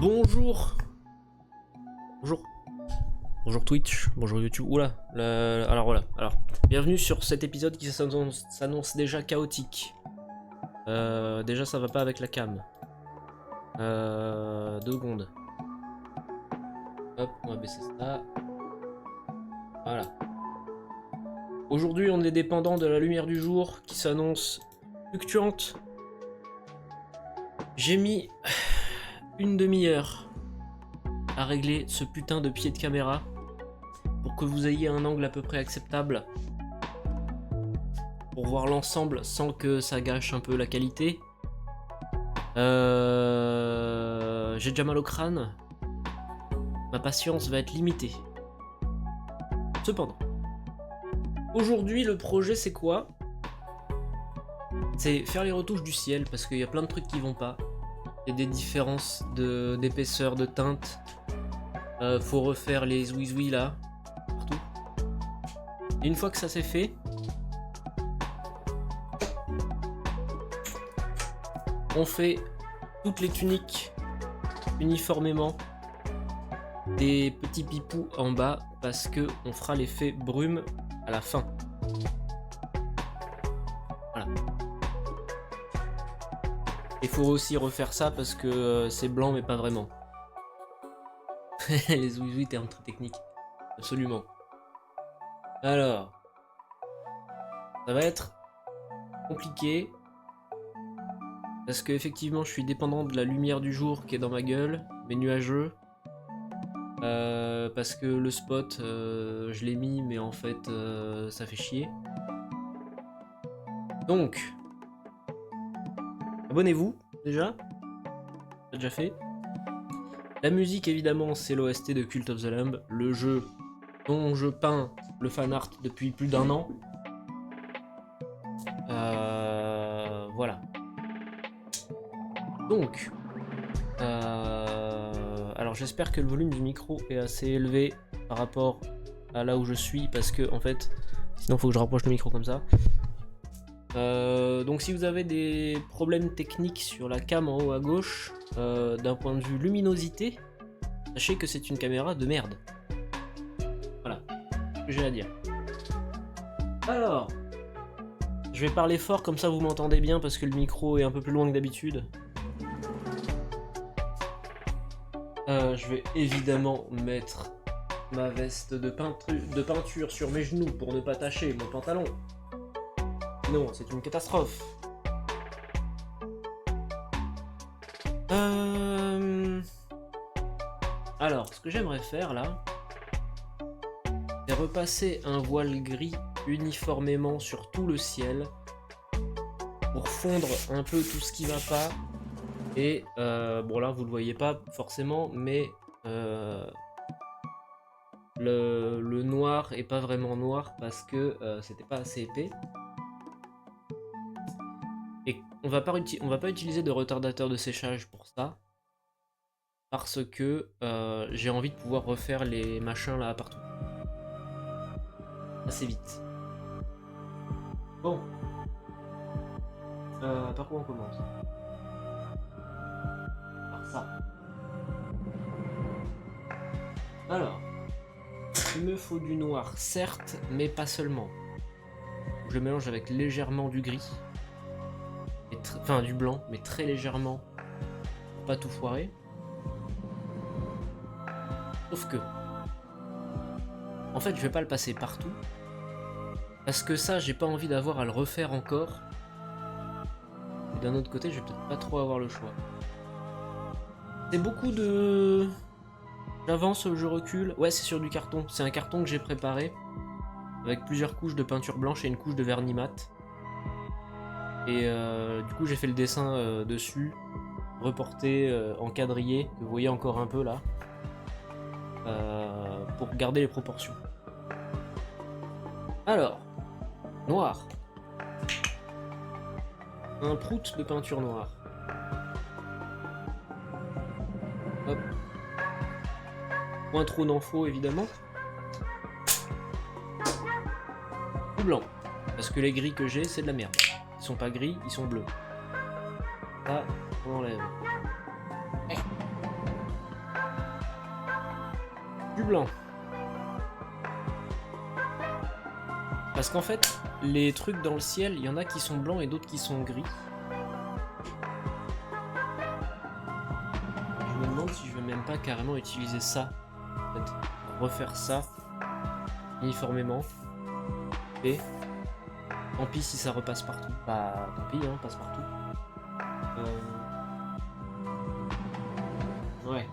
Bonjour. Bonjour. Bonjour Twitch, bonjour YouTube. Oula, alors voilà. Alors, bienvenue sur cet épisode qui s'annonce déjà chaotique. Déjà ça va pas avec la cam. 2 secondes. Hop, on va baisser ça. Voilà. Aujourd'hui on est dépendant de la lumière du jour qui s'annonce fluctuante. J'ai mis une demi-heure à régler ce putain de pied de caméra pour que vous ayez un angle à peu près acceptable pour voir l'ensemble sans que ça gâche un peu la qualité. J'ai déjà mal au crâne. Ma patience va être limitée. Cependant, aujourd'hui le projet c'est quoi? C'est faire les retouches du ciel parce qu'il y a plein de trucs qui vont pas. Il y a des différences d'épaisseur, de teinte. Faut refaire les zouizoui là, partout. Et une fois que ça c'est fait, on fait toutes les tuniques uniformément, des petits pipous en bas parce que on fera l'effet brume à la fin. Voilà. Il faut aussi refaire ça parce que c'est blanc mais pas vraiment. Les zouizoui, termes très techniques. Absolument. Alors, ça va être compliqué parce que effectivement je suis dépendant de la lumière du jour qui est dans ma gueule, mais nuageux. Parce que le spot, je l'ai mis, mais en fait ça fait chier. Donc, abonnez-vous déjà. J'ai déjà fait. La musique évidemment c'est l'OST de Cult of the Lamb, le jeu dont je peins le fanart depuis plus d'1 an. Voilà. Donc, alors j'espère que le volume du micro est assez élevé par rapport à là où je suis, parce que en fait, sinon faut que je rapproche le micro comme ça. Donc si vous avez des problèmes techniques sur la cam en haut à gauche, d'un point de vue luminosité, sachez que c'est une caméra de merde. Voilà, c'est ce que j'ai à dire. Alors, je vais parler fort comme ça vous m'entendez bien parce que le micro est un peu plus loin que d'habitude. Je vais évidemment mettre ma veste de peinture sur mes genoux pour ne pas tacher mon pantalon. Non, c'est une catastrophe. Alors, ce que j'aimerais faire là, c'est repasser un voile gris uniformément sur tout le ciel pour fondre un peu tout ce qui va pas. Et bon là vous le voyez pas forcément, mais le noir est pas vraiment noir parce que c'était pas assez épais. Et on va pas utiliser de retardateur de séchage pour ça, parce que j'ai envie de pouvoir refaire les machins là partout assez vite. Bon, par quoi on commence? Par ça. Alors, il me faut du noir, certes, mais pas seulement. Je le mélange avec légèrement du gris. Enfin du blanc, mais très légèrement, pour pas tout foirer. Sauf que, en fait, je vais pas le passer partout, parce que ça, j'ai pas envie d'avoir à le refaire encore. Et d'un autre côté, je vais peut-être pas trop avoir le choix. C'est beaucoup de... J'avance, je recule. Ouais, c'est sur du carton. C'est un carton que j'ai préparé, avec plusieurs couches de peinture blanche et une couche de vernis mat. Et du coup j'ai fait le dessin dessus, reporté en quadrillé, que vous voyez encore un peu là, pour garder les proportions. Alors, noir. Un prout de peinture noire. Hop. Point trop d'infos évidemment. Tout blanc, parce que les gris que j'ai c'est de la merde. Ils sont pas gris, ils sont bleus. Ça, on enlève. Du blanc. Parce qu'en fait, les trucs dans le ciel, il y en a qui sont blancs et d'autres qui sont gris. Je me demande si je vais même pas carrément utiliser ça. En fait, refaire ça uniformément. Et tant pis si ça repasse partout. Bah tant pis, hein, passe partout. Ouais.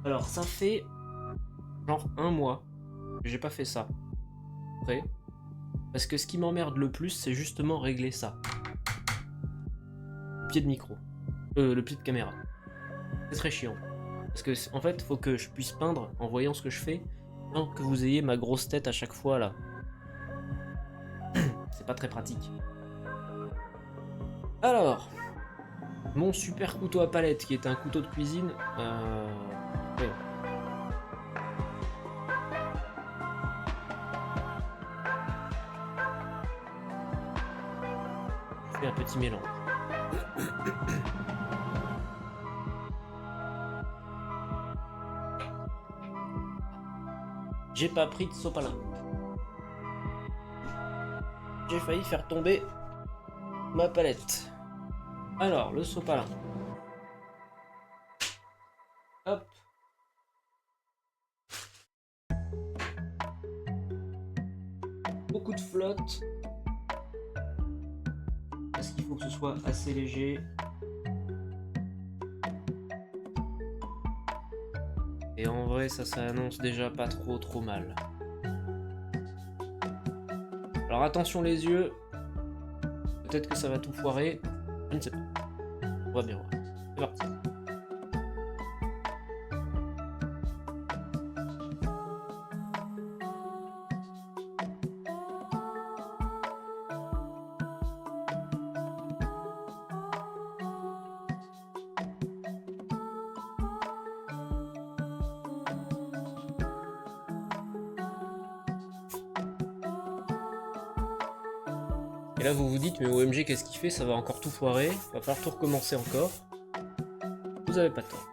Alors ça fait genre 1 mois que j'ai pas fait ça. Après. Parce que ce qui m'emmerde le plus, c'est justement régler ça. Le pied de micro. Le pied de caméra. C'est très chiant. Parce que en fait, faut que je puisse peindre en voyant ce que je fais, sans que vous ayez ma grosse tête à chaque fois là. C'est pas très pratique. Alors, mon super couteau à palette, qui est un couteau de cuisine. Ouais. Je fais un petit mélange. J'ai pas pris de sopalin. J'ai failli faire tomber ma palette. Alors, le sopalin. Hop. Beaucoup de flotte. Parce qu'il faut que ce soit assez léger. Et en vrai, ça annonce déjà pas trop mal. Alors attention les yeux. Peut-être que ça va tout foirer. Je ne sais pas. On va bien voir. C'est parti. Et là vous vous dites mais OMG qu'est-ce qu'il fait, ça va encore tout foirer, va falloir tout recommencer encore. Vous avez pas tort.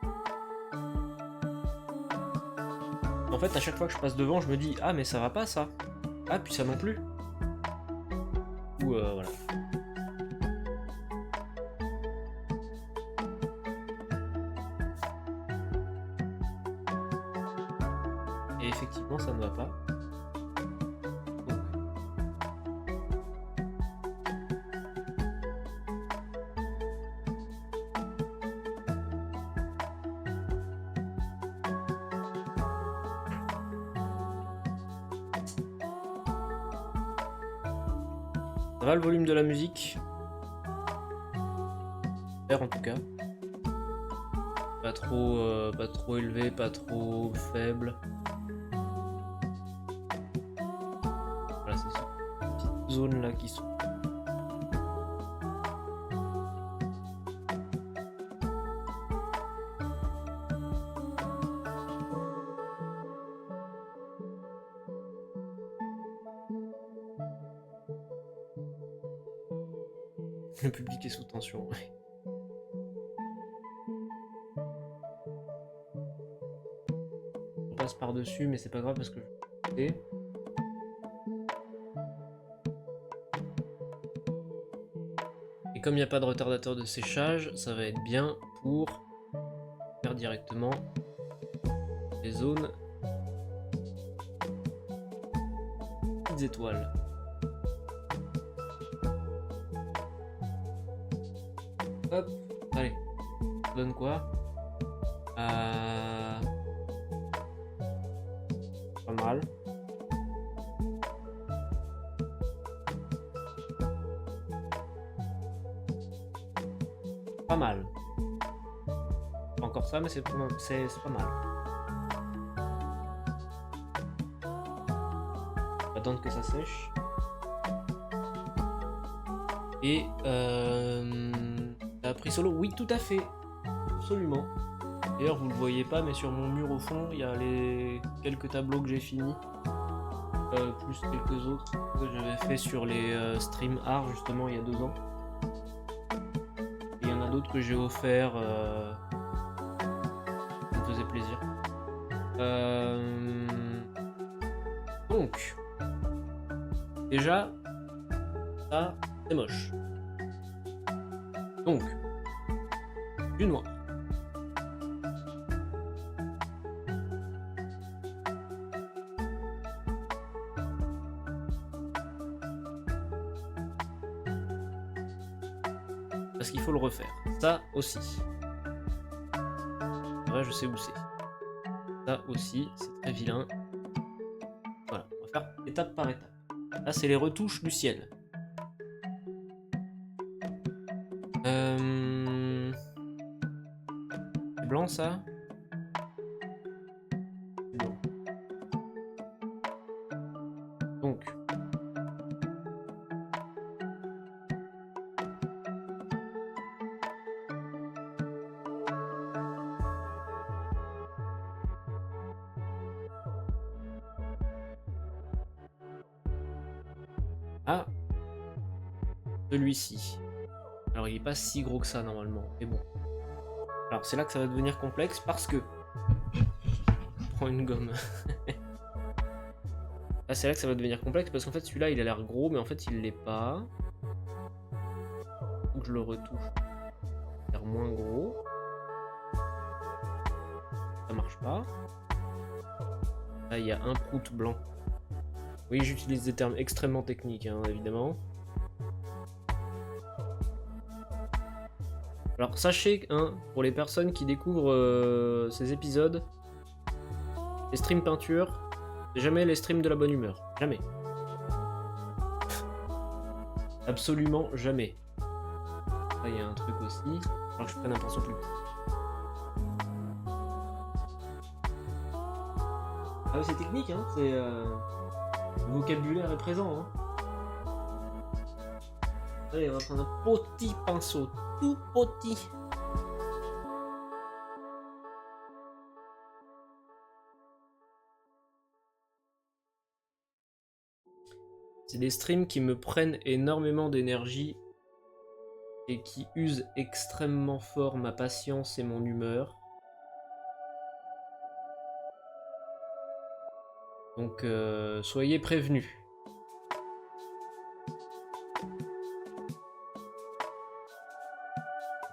En fait à chaque fois que je passe devant je me dis ah mais ça va pas ça. Ah puis ça non plus. Ou voilà. Et effectivement ça ne va pas. Ça va le volume de la musique? En tout cas. Pas trop élevé, pas trop faible. Voilà, c'est ça. Petites zones là qui sont. Le public est sous tension. On passe par-dessus, mais c'est pas grave parce que je sais. Et comme il n'y a pas de retardateur de séchage, ça va être bien pour faire directement les zones petites étoiles. Hop, allez, ça donne quoi? Pas mal. Pas mal. Pas encore ça, mais c'est pas mal. On va attendre que ça sèche. Et t'as appris solo? Oui, tout à fait. Absolument. D'ailleurs, vous le voyez pas, mais sur mon mur au fond, il y a les quelques tableaux que j'ai finis. Plus quelques autres que j'avais fait sur les stream art justement il y a 2 ans. Et il y en a d'autres que j'ai offert. Ça me faisait plaisir. Donc, déjà, ça, c'est moche. Donc, du noir. Parce qu'il faut le refaire. Ça aussi. Là, je sais où c'est. Ça aussi, c'est très vilain. Voilà, on va faire étape par étape. Là, c'est les retouches du ciel. C'est blanc, ça? Blanc. Donc. Ah, celui-ci. Alors il est pas si gros que ça normalement, mais bon. Alors c'est là que ça va devenir complexe parce que... Prends une gomme. Là c'est là que ça va devenir complexe parce qu'en fait celui-là il a l'air gros mais en fait il l'est pas. Faut que je le retouche. Il a l'air moins gros. Ça marche pas. Là il y a un prout blanc. Oui, j'utilise des termes extrêmement techniques, hein, évidemment. Alors sachez, hein, pour les personnes qui découvrent ces épisodes, les streams peinture, c'est jamais les streams de la bonne humeur. Jamais. Absolument jamais. Là, il y a un truc aussi. Alors que je prenne un pinceau plus petit. Ah oui, c'est technique, hein, c'est... Le vocabulaire est présent, hein. Allez, on va prendre un petit pinceau, tout petit. C'est des streams qui me prennent énormément d'énergie et qui usent extrêmement fort ma patience et mon humeur. Donc, soyez prévenus.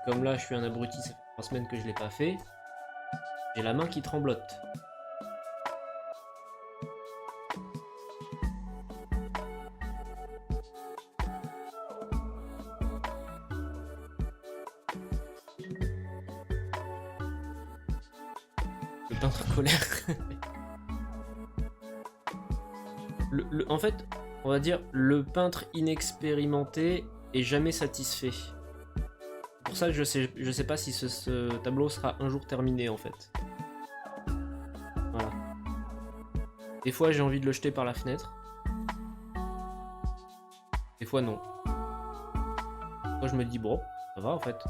Comme là, je suis un abruti, ça fait 3 semaines que je l'ai pas fait. J'ai la main qui tremblote. Le peintre colère. En fait, on va dire, le peintre inexpérimenté est jamais satisfait. C'est pour ça que je sais pas si ce tableau sera un jour terminé en fait. Voilà. Des fois j'ai envie de le jeter par la fenêtre. Des fois non. Moi je me dis bon, ça va en fait.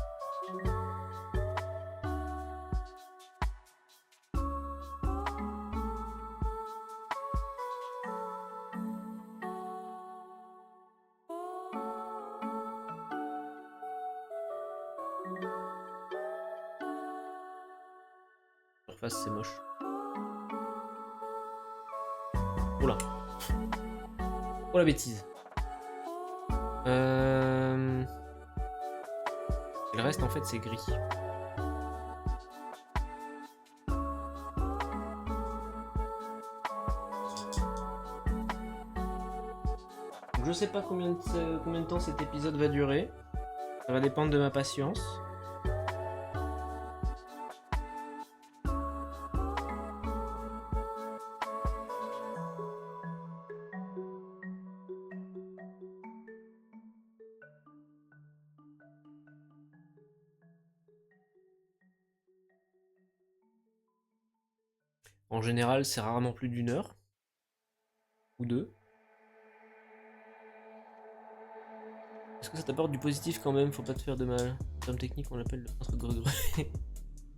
Surface c'est moche. Oula. Oh la bêtise. Et le reste en fait c'est gris. Donc, je sais pas combien de temps cet épisode va durer. Ça va dépendre de ma patience. En général, c'est rarement plus d'1 heure. Ou 2. Est-ce que ça t'apporte du positif quand même? Faut pas te faire de mal. En termes techniques, on l'appelle le peintre greu-greu.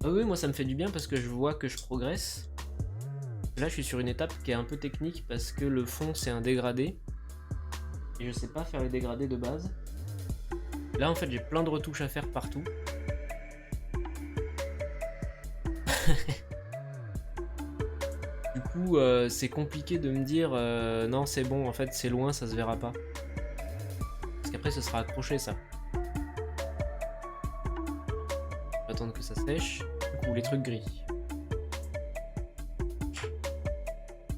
Ah oui, moi ça me fait du bien parce que je vois que je progresse. Là, je suis sur une étape qui est un peu technique parce que le fond, c'est un dégradé. Et je sais pas faire les dégradés de base. Là, en fait, j'ai plein de retouches à faire partout. Du coup, c'est compliqué de me dire non, c'est bon, en fait, c'est loin, ça se verra pas. Parce qu'après, ce sera accroché, ça. Je vais attendre que ça sèche. Du coup, les trucs gris.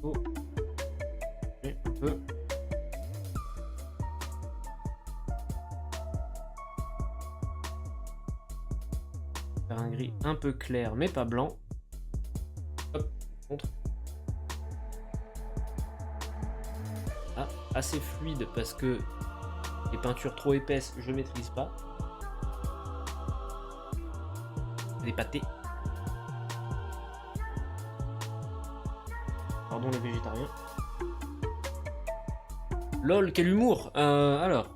Oh. Et un peu. Faire un gris un peu clair, mais pas blanc. Hop, montre. Ah, assez fluide parce que les peintures trop épaisses, je maîtrise pas. Les pâtés. Pardon les végétariens. Lol, quel humour. Alors.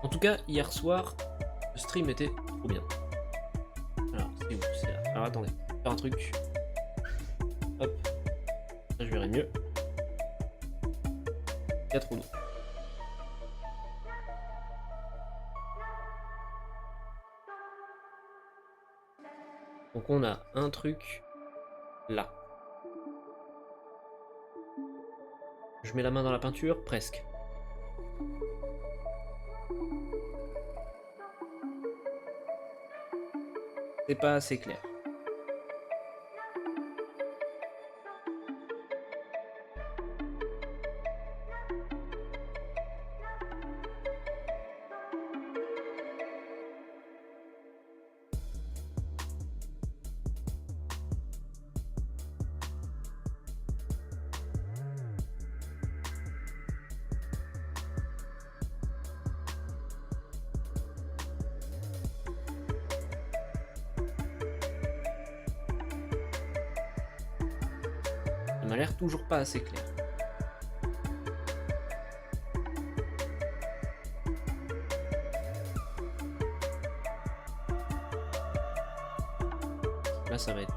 En tout cas, hier soir, le stream était trop bien. Alors, c'est où? C'est là. Alors attendez, faire un truc. Hop. Ça, je verrai mieux. Il y a trop d'eau. Donc on a un truc là. Je mets la main dans la peinture, presque. C'est pas assez clair. Ça m'a l'air toujours pas assez clair. Là, ça va être...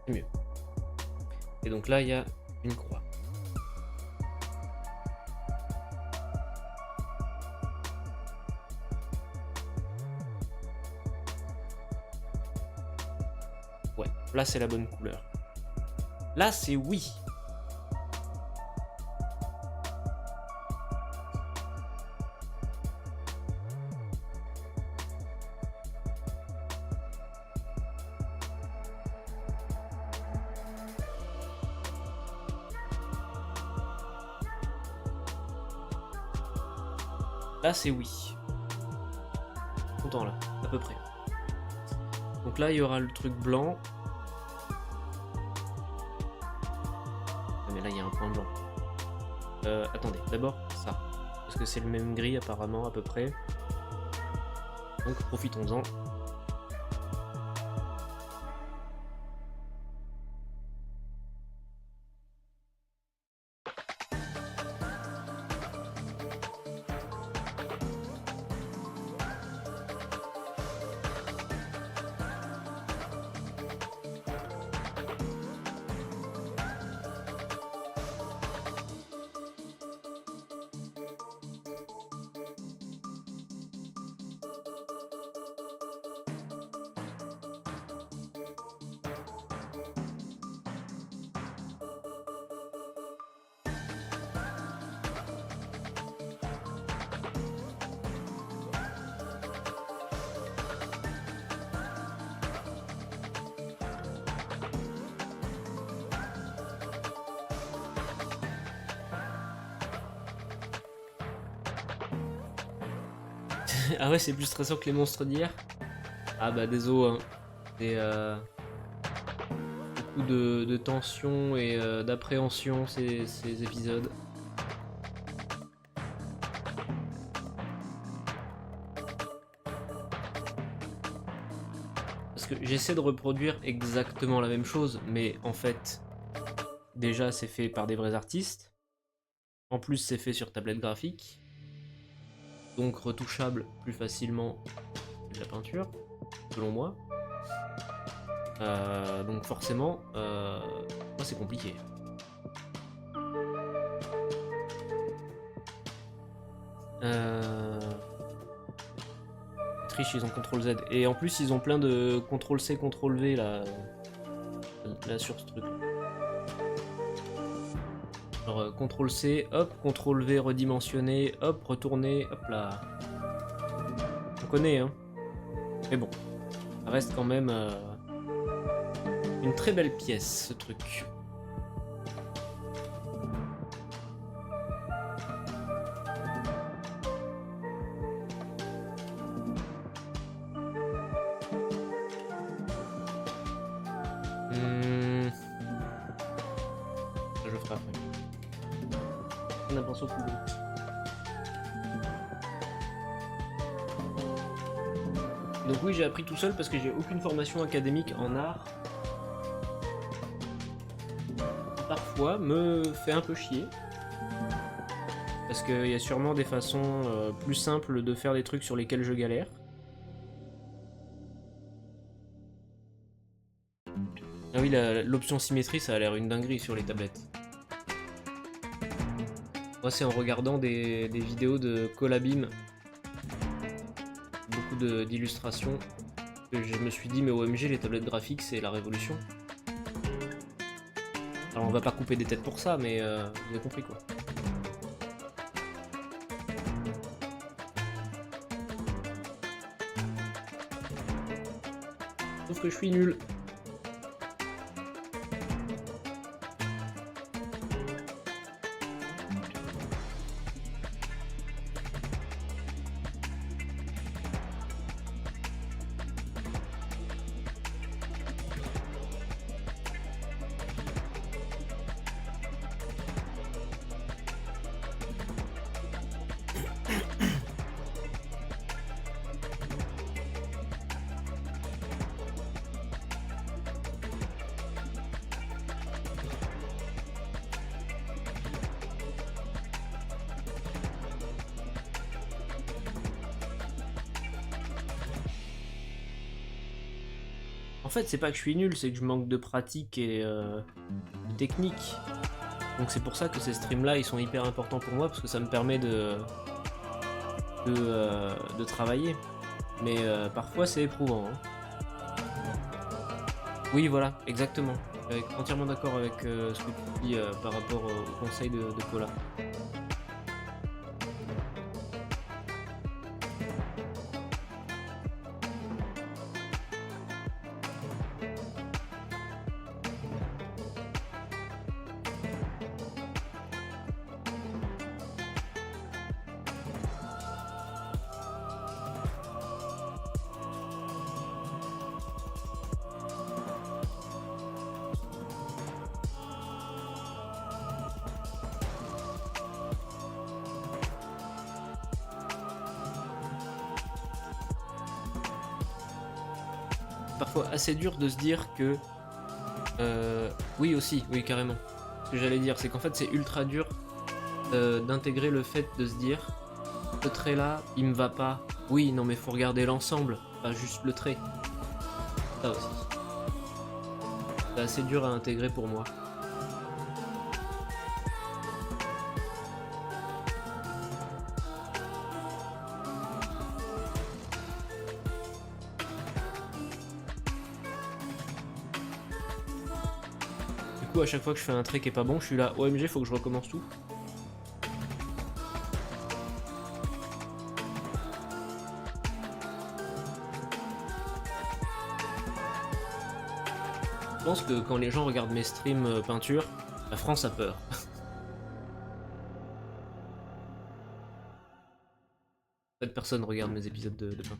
c'est mieux. Et donc là, il y a une croix. Ouais, là c'est la bonne couleur. Là c'est oui. Là c'est oui. Content là, à peu près. Donc là il y aura le truc blanc. Ah, mais là il y a un point blanc. Attendez, d'abord ça. Parce que c'est le même gris apparemment à peu près. Donc profitons-en. Ah ouais, c'est plus stressant que les monstres d'hier. Ah bah désolé, hein. C'est beaucoup de tension et d'appréhension ces épisodes. Parce que j'essaie de reproduire exactement la même chose, mais en fait, déjà c'est fait par des vrais artistes. En plus c'est fait sur tablette graphique. Donc retouchable plus facilement que la peinture, selon moi. Donc forcément, moi c'est compliqué. Triche, ils ont CTRL Z. Et en plus ils ont plein de CTRL C, CTRL V là sur ce truc. Alors CTRL C, hop, CTRL V redimensionner, hop, retourner, hop là. On connaît hein. Mais bon, ça reste quand même une très belle pièce ce truc. Ça je ferai après. On a pensé au plus gros. Donc oui, j'ai appris tout seul parce que j'ai aucune formation académique en art. Parfois, me fait un peu chier. Parce qu'il y a sûrement des façons plus simples de faire des trucs sur lesquels je galère. Ah oui, l'option symétrie, ça a l'air une dinguerie sur les tablettes. Moi, c'est en regardant des vidéos de Colabim, beaucoup d'illustrations, que je me suis dit, mais OMG, les tablettes graphiques, c'est la révolution. Alors, on va pas couper des têtes pour ça, mais vous avez compris quoi. Sauf que je suis nul. En fait, c'est pas que je suis nul, c'est que je manque de pratique et de technique. Donc c'est pour ça que ces streams-là, ils sont hyper importants pour moi, parce que ça me permet de travailler. Mais parfois, c'est éprouvant. Hein. Oui, voilà, exactement. Je suis entièrement d'accord avec ce que tu dis par rapport au conseil de Cola. Parfois assez dur de se dire que... oui aussi, oui carrément. Ce que j'allais dire, c'est qu'en fait c'est ultra dur d'intégrer le fait de se dire ce trait là, il me va pas. Oui, non mais faut regarder l'ensemble, pas juste le trait. Ça aussi. C'est assez dur à intégrer pour moi. Du coup, à chaque fois que je fais un trait qui est pas bon, je suis là, OMG, faut que je recommence tout. Je pense que quand les gens regardent mes streams peinture, la France a peur. Cette personne regarde mes épisodes de peinture.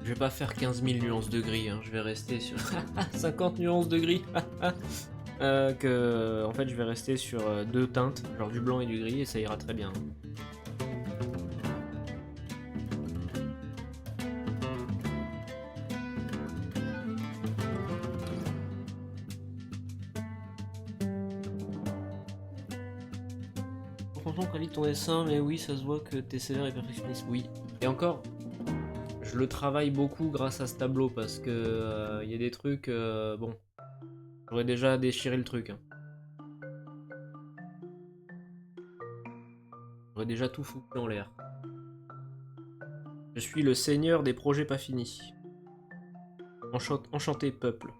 Je vais pas faire 15 000 nuances de gris, hein. Je vais rester sur 50 nuances de gris. En fait, je vais rester sur deux teintes, genre du blanc et du gris, et ça ira très bien. Franchement, quand ton dessin, mais oui, ça se voit que t'es sévère et perfectionniste. Oui. Et encore, je le travaille beaucoup grâce à ce tableau parce que y a des trucs, bon, j'aurais déjà déchiré le truc. Hein. J'aurais déjà tout foutu en l'air. Je suis le seigneur des projets pas finis. Enchanté peuple.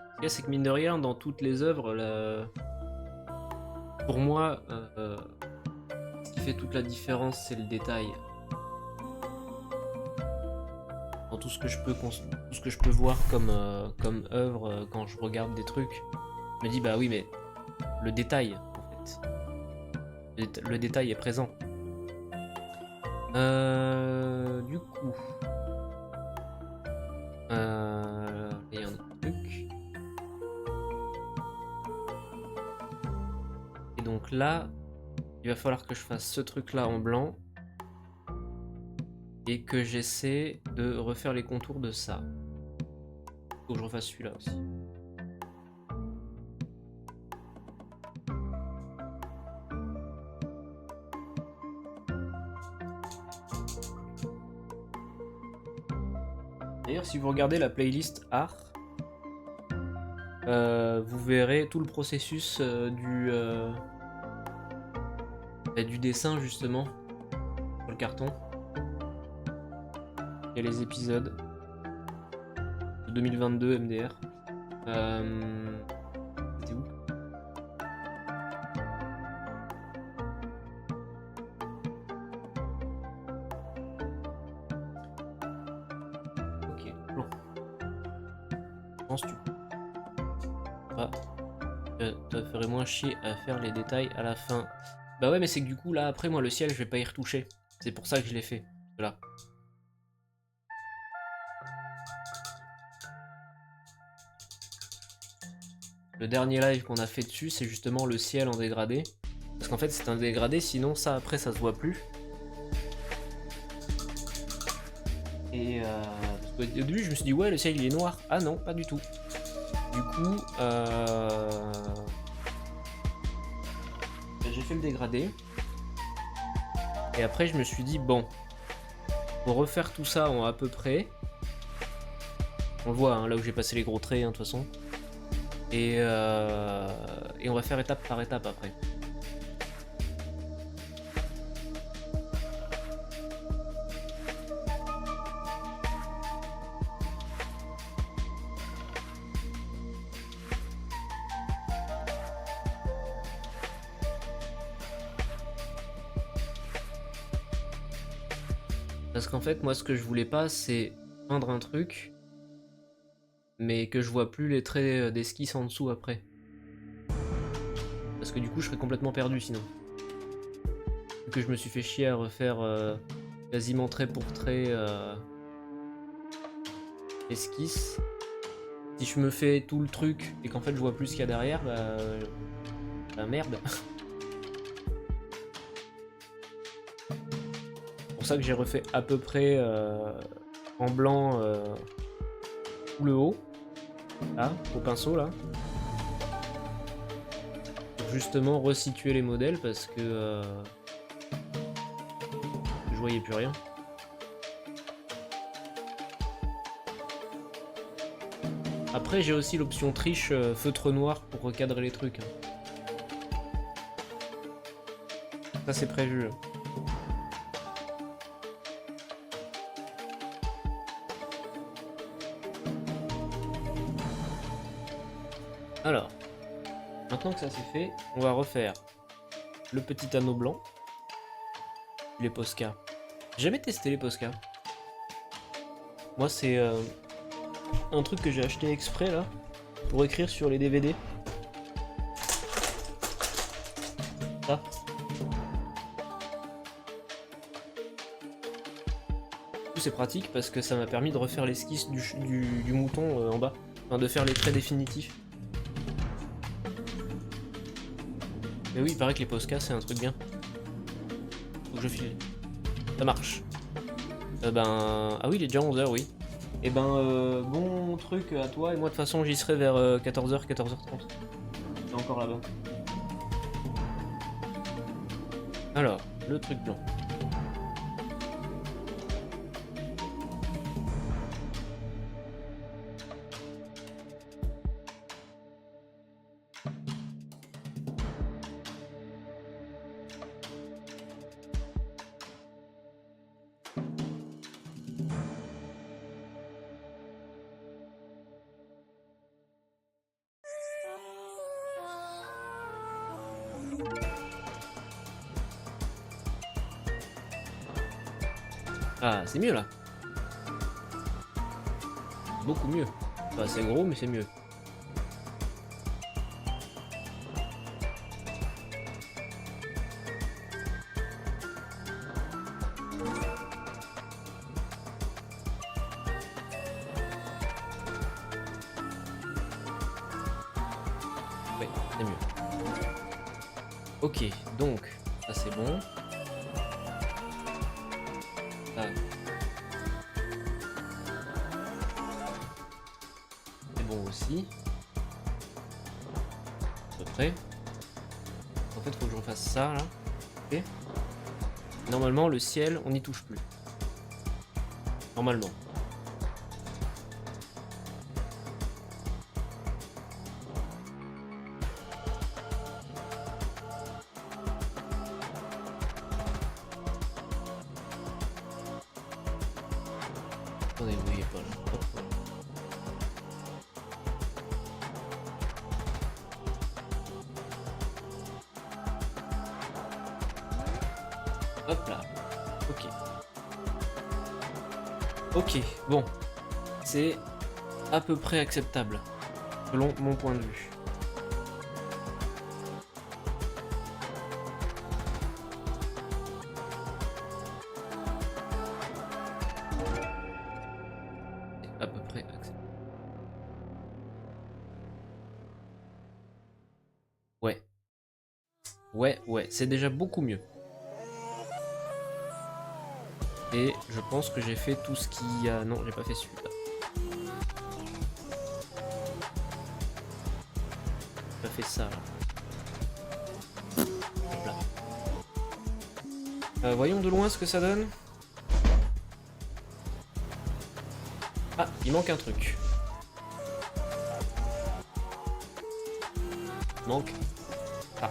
Ce qu'il y a, c'est que mine de rien, dans toutes les œuvres, pour moi, ce qui fait toute la différence, c'est le détail. Dans tout ce que je peux voir comme œuvre quand je regarde des trucs, je me dis bah oui, mais le détail, en fait. Le détail est présent. Du coup, il y a un autre truc. Et donc là, il va falloir que je fasse ce truc-là en blanc. Et que j'essaie de refaire les contours de ça. Faut que je refasse celui-là aussi. D'ailleurs, si vous regardez la playlist art, vous verrez tout le processus du dessin justement sur le carton. Il y a les épisodes de 2022 MDR. C'était où? Ok, bon. Penses-tu? Ah, ça ferait moins chier à faire les détails à la fin. Bah ouais, mais c'est que du coup, là, après, moi, le ciel, je vais pas y retoucher. C'est pour ça que je l'ai fait. Voilà. Le dernier live qu'on a fait dessus, c'est justement le ciel en dégradé. Parce qu'en fait, c'est un dégradé, sinon ça, après, ça se voit plus. Et au début, je me suis dit, ouais, le ciel, il est noir. Ah non, pas du tout. Du coup, j'ai fait le dégradé. Et après, je me suis dit, bon, pour refaire tout ça en à peu près. On le voit, hein, là où j'ai passé les gros traits, hein, de toute façon. Et on va faire étape par étape après. Parce qu'en fait, moi, ce que je voulais pas, c'est peindre un truc, mais que je vois plus les traits d'esquisse en dessous après. Parce que du coup, je serais complètement perdu sinon. Vu que je me suis fait chier à refaire quasiment trait pour trait esquisse. Si je me fais tout le truc et qu'en fait je vois plus ce qu'il y a derrière, bah merde. C'est pour ça que j'ai refait à peu près en blanc tout le haut, là, au pinceau là. Pour justement resituer les modèles parce que je voyais plus rien. Après j'ai aussi l'option triche feutre noir pour recadrer les trucs. Ça c'est prévu. Alors, maintenant que ça c'est fait, on va refaire le petit anneau blanc, les Posca. J'ai jamais testé les Posca. Moi c'est un truc que j'ai acheté exprès là pour écrire sur les DVD. Ça. C'est pratique parce que ça m'a permis de refaire l'esquisse du mouton en bas. Enfin, de faire les traits définitifs. Mais oui, il paraît que les Posca c'est un truc bien. Faut que je file. Ça marche. Ah oui, il est déjà 11h, oui. Et bon truc à toi, et moi de toute façon j'y serai vers 14h, 14h30. C'est encore là-bas. Alors, le truc blanc. Ah, c'est mieux là. Beaucoup mieux. Enfin, c'est gros, mais c'est mieux. Oui, c'est mieux. Ok, donc, ça c'est bon. Ah. C'est bon aussi. À peu près. En fait, faut que je refasse ça là. Ok. Normalement, le ciel, on n'y touche plus. Normalement. Attendez, vous voyez pas là. Hop. Hop là. Ok. Ok, bon. C'est à peu près acceptable. Selon mon point de vue. C'est à peu près acceptable. Ouais. Ouais, c'est déjà beaucoup mieux. Et je pense que j'ai fait tout ce qu'il y a... Non, j'ai pas fait celui-là. J'ai pas fait ça, là. Hop là. Voyons de loin ce que ça donne. Ah, il manque un truc. Il manque... Ah.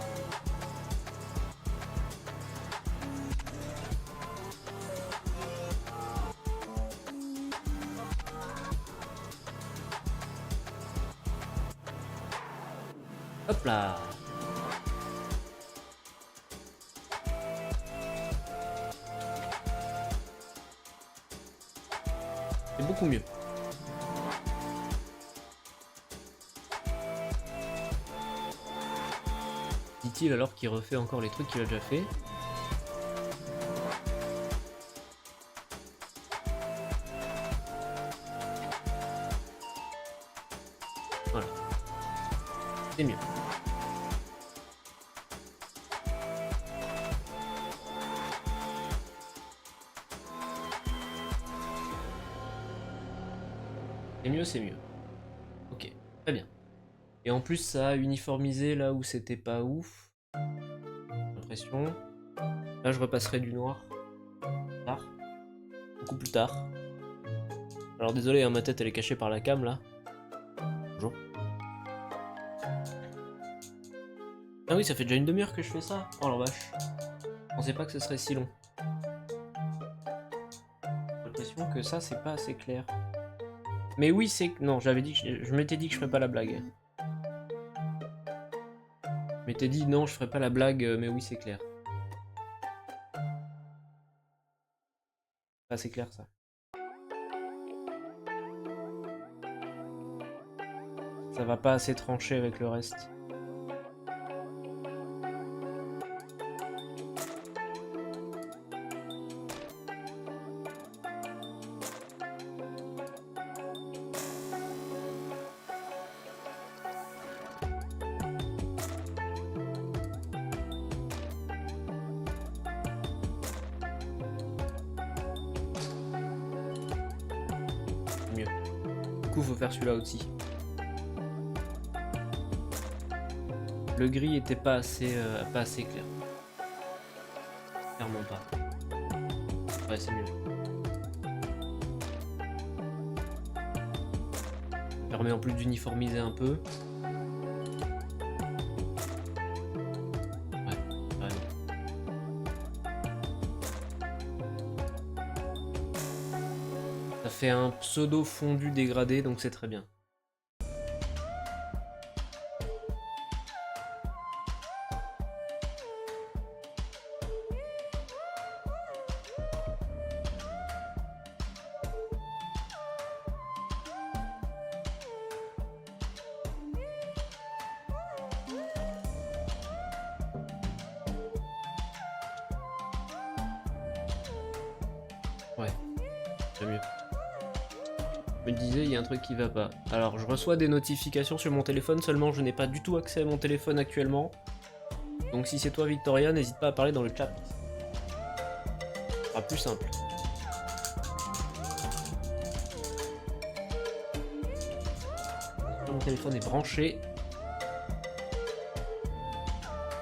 Hop là. C'est beaucoup mieux. Dit-il alors qu'il refait encore les trucs qu'il a déjà fait. Voilà. C'est mieux. C'est mieux, c'est mieux. Ok, très bien. Et en plus, ça a uniformisé là où c'était pas ouf. J'ai l'impression. Là, je repasserai du noir. Tard. Beaucoup plus tard. Alors désolé, hein, ma tête elle est cachée par la cam là. Bonjour. Ah oui, ça fait déjà une demi-heure que je fais ça. Oh la vache. Je pensais pas que ce serait si long. J'ai l'impression que ça c'est pas assez clair. Mais oui, c'est... Non, j'avais dit que je m'étais dit que je ferais pas la blague. Je m'étais dit non, je ferais pas la blague, mais oui, c'est clair. Pas assez clair ça. Ça va pas assez trancher avec le reste. Mieux. Du coup, faut faire celui-là aussi. Le gris était pas assez clair. Clairement pas. Ouais, c'est mieux. Ça permet en plus d'uniformiser un peu. Ouais, vraiment. Ça fait un pseudo fondu dégradé, donc c'est très bien. Ouais, c'est mieux. Je me disais, il y a un truc qui va pas. Alors, je reçois des notifications sur mon téléphone, seulement je n'ai pas du tout accès à mon téléphone actuellement. Donc si c'est toi, Victoria, n'hésite pas à parler dans le chat. Ce sera plus simple. Mon téléphone est branché.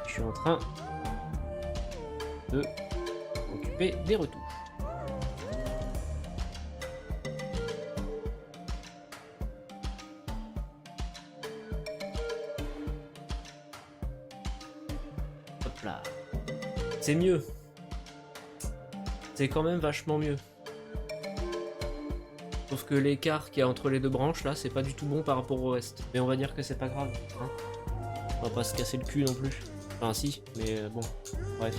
Je suis en train de m'occuper des retouches. Hop là. C'est mieux. C'est quand même vachement mieux. Sauf que l'écart qu'il y a entre les deux branches là, c'est pas du tout bon par rapport au reste. Mais on va dire que c'est pas grave. Hein, on va pas se casser le cul non plus. Enfin si, mais bon, bref.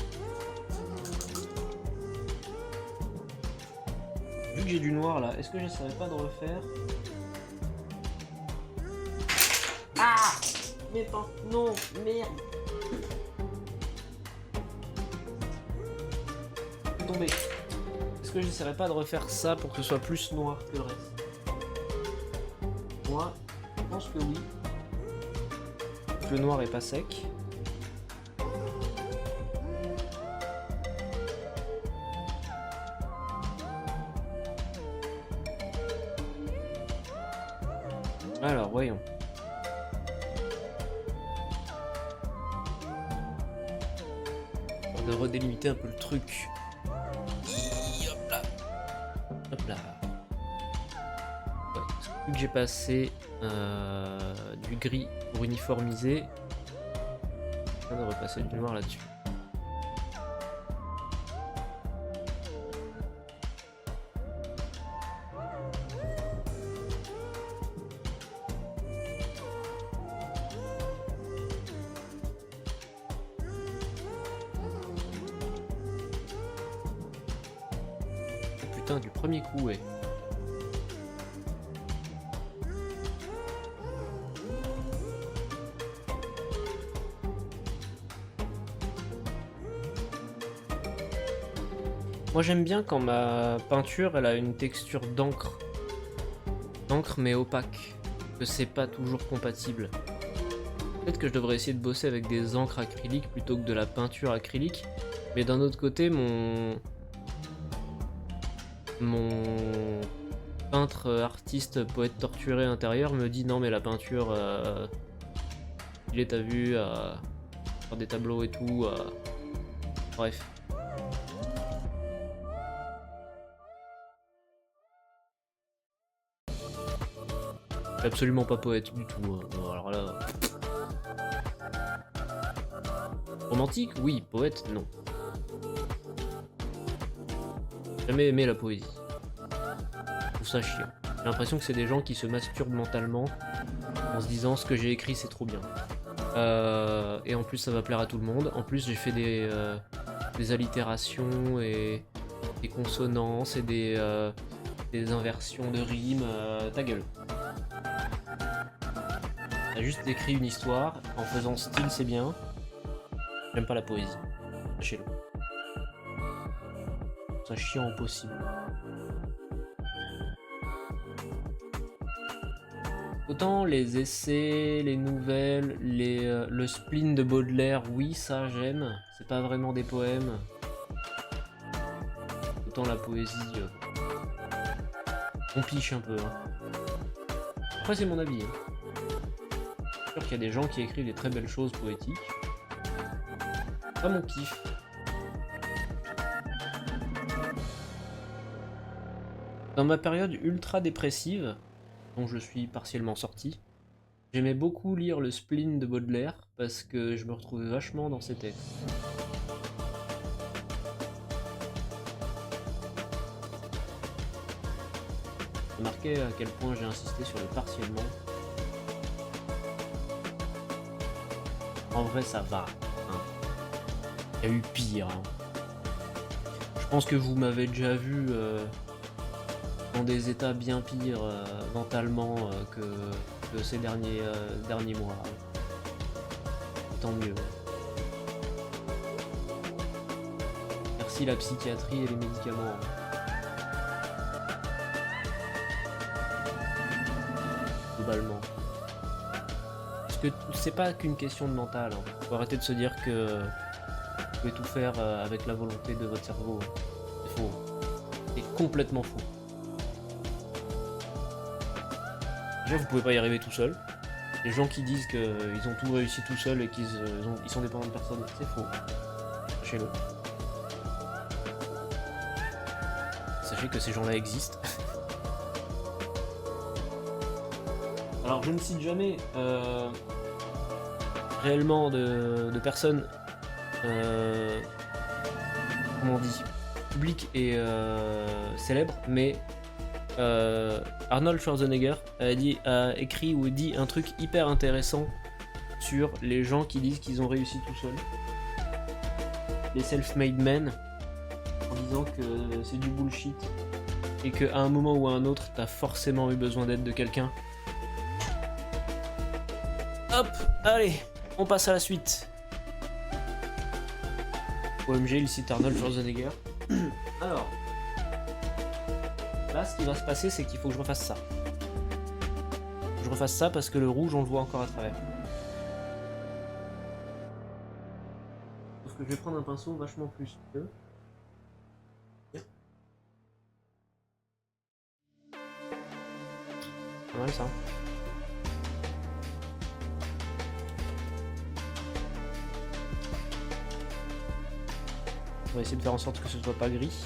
Vu que j'ai du noir là, est-ce que j'essaierais pas de refaire? Ah! Mais pas... Non, merde! Tomber. Est-ce que j'essaierais pas de refaire ça pour que ce soit plus noir que le reste? Moi, je pense que oui. Le noir est pas sec. Alors, voyons. On va redélimiter un peu le truc. Hop là. Hop là. Ouais. Vu que j'ai passé du gris pour uniformiser, on va repasser du noir là-dessus. Putain, du premier coup, ouais. Moi j'aime bien quand ma peinture elle a une texture d'encre. D'encre mais opaque. Que c'est pas toujours compatible. Peut-être que je devrais essayer de bosser avec des encres acryliques plutôt que de la peinture acrylique. Mais d'un autre côté, mon peintre, artiste, poète torturé intérieur me dit non mais la peinture, il est à vue, faire des tableaux et tout. Bref. Absolument pas poète du tout. Alors là... Romantique? Oui. Poète? Non. Jamais aimé la poésie. Je trouve ça chiant. J'ai l'impression que c'est des gens qui se masturbent mentalement en se disant ce que j'ai écrit c'est trop bien. Et en plus ça va plaire à tout le monde. En plus j'ai fait des allitérations et des consonances et des inversions de rimes. Ta gueule. T'as juste écrit une histoire, en faisant style c'est bien. J'aime pas la poésie. Sachez-le. C'est chiant au possible. Autant les essais, les nouvelles, le spleen de Baudelaire, oui ça j'aime. C'est pas vraiment des poèmes. Autant la poésie, on piche un peu. Hein. Après c'est mon avis. Hein. Je suis sûr qu'il y a des gens qui écrivent des très belles choses poétiques. Pas mon kiff. Dans ma période ultra dépressive, dont je suis partiellement sorti, j'aimais beaucoup lire le spleen de Baudelaire parce que je me retrouvais vachement dans ses textes. Remarquez à quel point j'ai insisté sur le partiellement. En vrai ça va. Hein. Il y a eu pire. Hein. Je pense que vous m'avez déjà vu dans des états bien pires mentalement que ces derniers mois. Tant mieux. Merci la psychiatrie et les médicaments. Globalement. Parce que c'est pas qu'une question de mental. Hein. Faut arrêter de se dire que vous pouvez tout faire avec la volonté de votre cerveau. C'est faux. C'est complètement faux. Déjà, vous pouvez pas y arriver tout seul. Les gens qui disent qu'ils ont tout réussi tout seuls et qu'ils sont dépendants de personne, c'est faux. Sachez-le. Sachez que ces gens-là existent. Alors, je ne cite jamais réellement de personnes, comment on dit, publiques et célèbres, mais Arnold Schwarzenegger a écrit ou dit un truc hyper intéressant sur les gens qui disent qu'ils ont réussi tout seuls. Les self-made men, en disant que c'est du bullshit et qu'à un moment ou à un autre, t'as forcément eu besoin d'aide de quelqu'un. Hop, allez, on passe à la suite. OMG, il cite Arnold Schwarzenegger. Alors, là, ce qui va se passer, c'est qu'il faut que je refasse ça. Je refasse ça parce que le rouge, on le voit encore à travers. Sauf que je vais prendre un pinceau vachement plus que... Pas mal ça. On va essayer de faire en sorte que ce soit pas gris.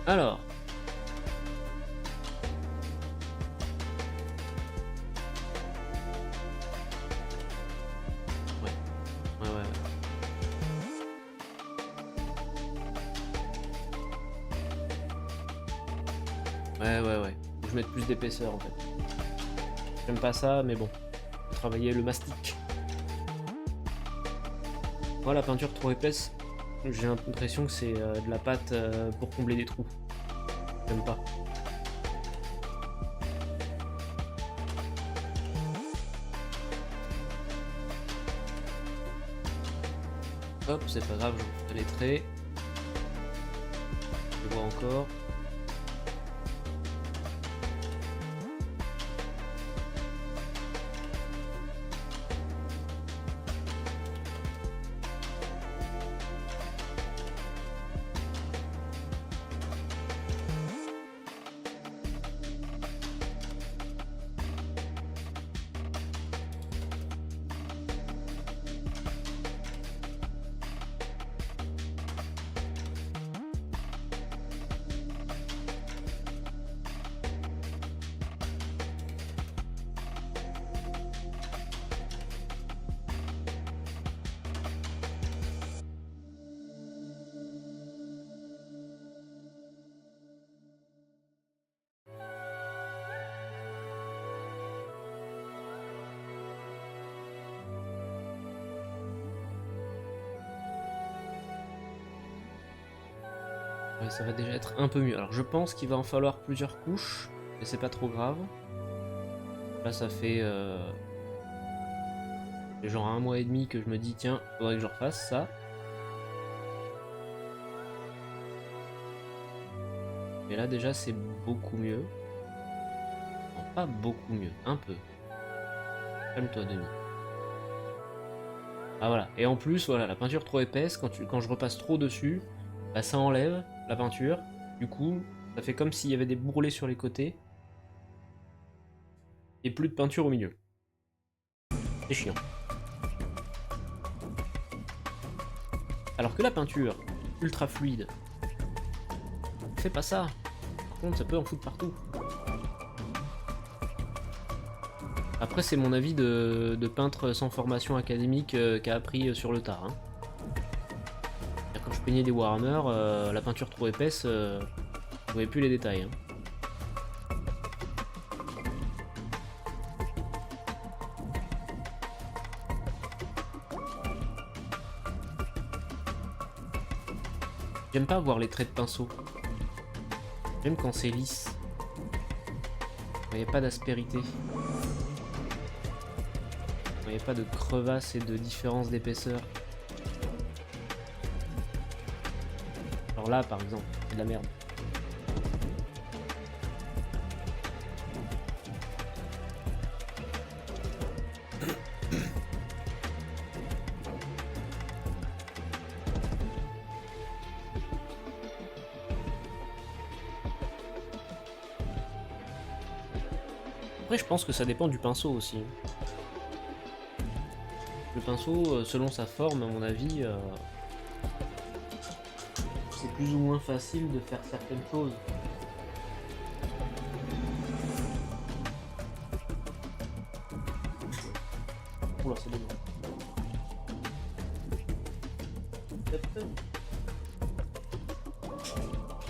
Alors. Ouais. Ouais. Faut que je mette plus d'épaisseur en fait. J'aime pas ça, mais bon. Faut travailler le mastic. Voilà, la peinture trop épaisse. J'ai l'impression que c'est de la pâte pour combler des trous. J'aime pas. Hop, c'est pas grave, je refais les traits. Je vois encore. Ouais, ça va déjà être un peu mieux. Alors je pense qu'il va en falloir plusieurs couches, mais c'est pas trop grave. Là, ça fait genre 1 mois et demi que je me dis, tiens, faudrait que je refasse ça. Et là, déjà, c'est beaucoup mieux. Non, pas beaucoup mieux, un peu. Calme-toi, Denis. Ah voilà, et en plus, voilà, la peinture trop épaisse, quand je repasse trop dessus, bah, ça enlève la peinture. Du coup, ça fait comme s'il y avait des bourrelets sur les côtés. Et plus de peinture au milieu. C'est chiant. Alors que la peinture, ultra fluide, fait pas ça. Par contre, ça peut en foutre partout. Après, c'est mon avis de peintre sans formation académique qui a appris sur le tard. Hein. Quand je peignais des Warhammer, la peinture trop épaisse, je voyais plus les détails. Hein. J'aime pas voir les traits de pinceau. J'aime quand c'est lisse. Il n'y a pas d'aspérité. Il n'y a pas de crevasse et de différence d'épaisseur. Alors là, par exemple, c'est de la merde. Après, je pense que ça dépend du pinceau aussi. Le pinceau, selon sa forme, à mon avis, c'est plus ou moins facile de faire certaines choses. Oula, c'est bon.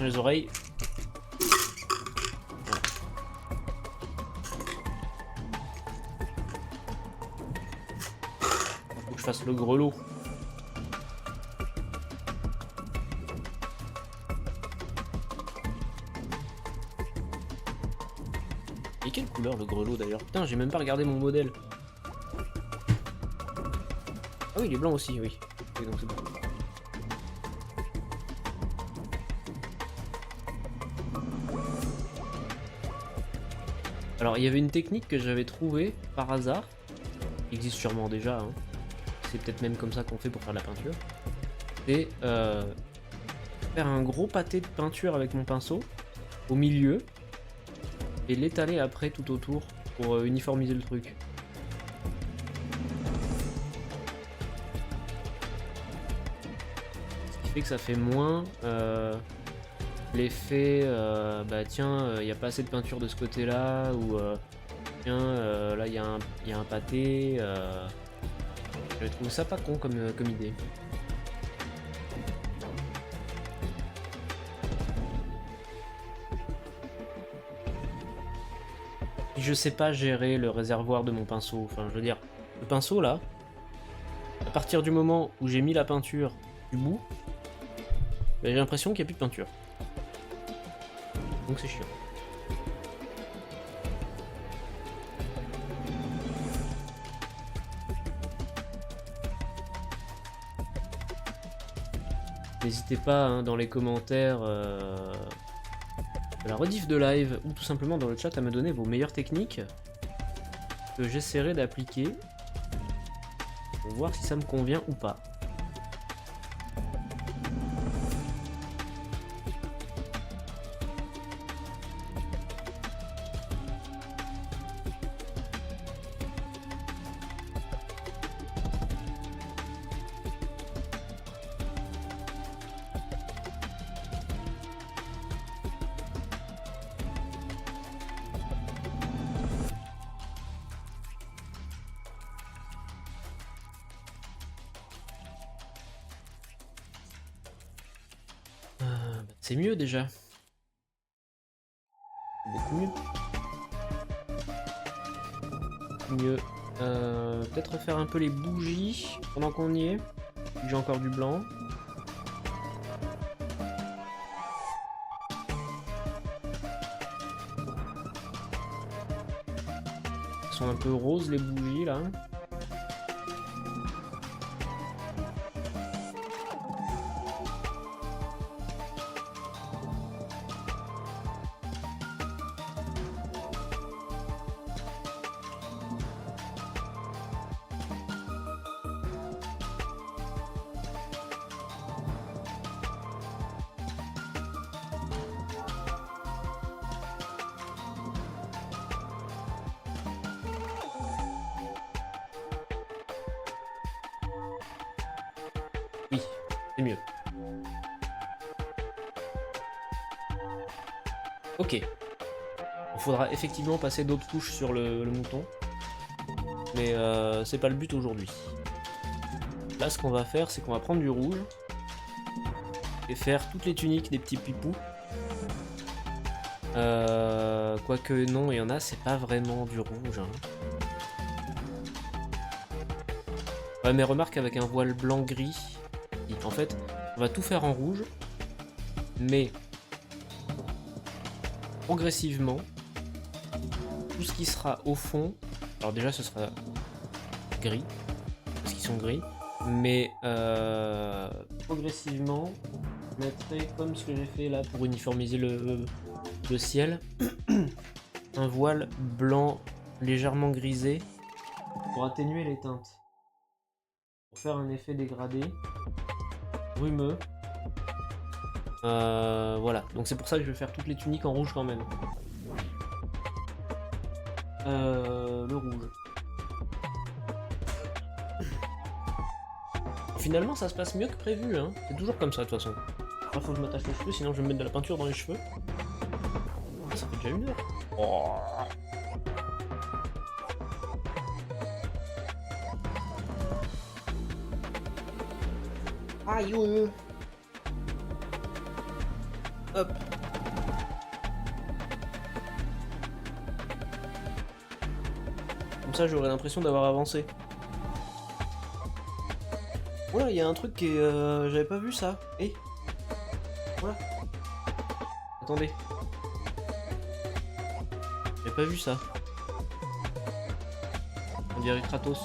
Les oreilles. Faut que je fasse le grelot. Et quelle couleur le grelot d'ailleurs? Putain, j'ai même pas regardé mon modèle. Ah oui, il est blanc aussi, oui. Oui, donc c'est bon. Alors, il y avait une technique que j'avais trouvée par hasard, qui existe sûrement déjà, hein. C'est peut-être même comme ça qu'on fait pour faire de la peinture. C'est faire un gros pâté de peinture avec mon pinceau, au milieu, et l'étaler après tout autour pour uniformiser le truc. Ce qui fait que ça fait moins l'effet bah tiens, il n'y a pas assez de peinture de ce côté-là, ou tiens, là il y a un pâté. Je trouve ça pas con comme idée. Je sais pas gérer le réservoir de mon pinceau. Enfin, je veux dire, le pinceau là, à partir du moment où j'ai mis la peinture du bout, bah, j'ai l'impression qu'il n'y a plus de peinture. Donc c'est chiant. N'hésitez pas hein, dans les commentaires de la rediff de live ou tout simplement dans le chat à me donner vos meilleures techniques que j'essaierai d'appliquer pour voir si ça me convient ou pas. C'est mieux déjà. Beaucoup mieux. Mieux. Peut-être refaire un peu les bougies pendant qu'on y est. J'ai encore du blanc. sont un peu roses les bougies là. Oui, c'est mieux. Ok. Il faudra effectivement passer d'autres couches sur le mouton. Mais c'est pas le but aujourd'hui. Là, ce qu'on va faire, c'est qu'on va prendre du rouge et faire toutes les tuniques des petits pipous. Quoique non, il y en a, c'est pas vraiment du rouge. Hein. Ouais, mais remarque avec un voile blanc-gris, en fait, on va tout faire en rouge, mais progressivement, tout ce qui sera au fond, alors déjà ce sera gris, parce qu'ils sont gris, mais progressivement, je mettrai comme ce que j'ai fait là pour uniformiser le ciel, un voile blanc légèrement grisé pour atténuer les teintes, pour faire un effet dégradé, brumeux. Voilà, donc c'est pour ça que je vais faire toutes les tuniques en rouge quand même. Le rouge. Finalement, ça se passe mieux que prévu, hein. C'est toujours comme ça de toute façon. Là, faut que je m'attache les cheveux, sinon je vais me mettre de la peinture dans les cheveux. Ça fait déjà 1 heure. Oh. Aïe. Hop. Comme ça, j'aurai l'impression d'avoir avancé. Voilà, il y a un truc qui est... j'avais pas vu ça. Eh. Voilà. Attendez. J'avais pas vu ça. On dirait Kratos.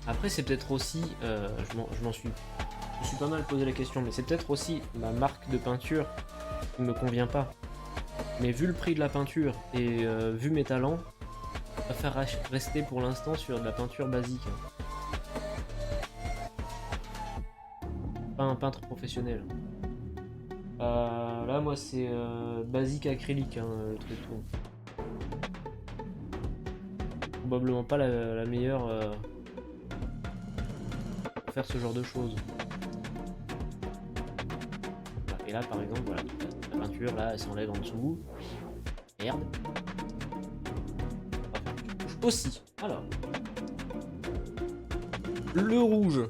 Après, c'est peut-être aussi, je me suis pas mal posé la question, mais c'est peut-être aussi ma marque de peinture qui me convient pas. Mais vu le prix de la peinture et vu mes talents, je préfère rester pour l'instant sur de la peinture basique. Pas un peintre professionnel. Là, moi, c'est basique acrylique, hein, le truc. Probablement pas la meilleure pour faire ce genre de choses. Et là, par exemple, voilà, la peinture, là, elle s'enlève en dessous. Merde. Aussi. Alors. Le rouge.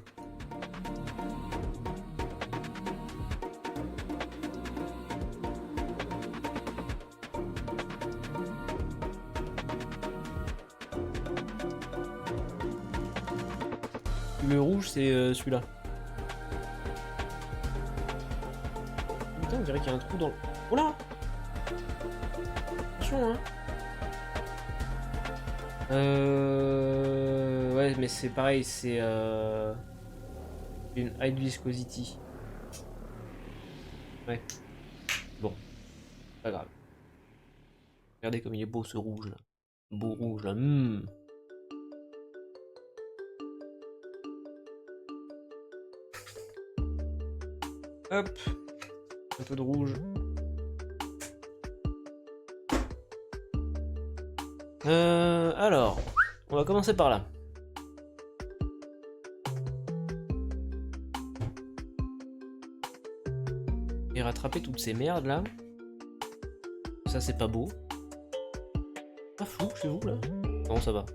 Le rouge, c'est celui-là. Putain, on dirait qu'il y a un trou dans le... Oh là! Attention, hein! Ouais, mais c'est pareil, c'est une high viscosity. Ouais. Bon. Pas grave. Regardez comme il est beau ce rouge là. Beau rouge là. Hop. Un peu de rouge. Alors, on va commencer par là. Et rattraper toutes ces merdes là. Ça c'est pas beau. Pas flou chez vous là? Non, ça va.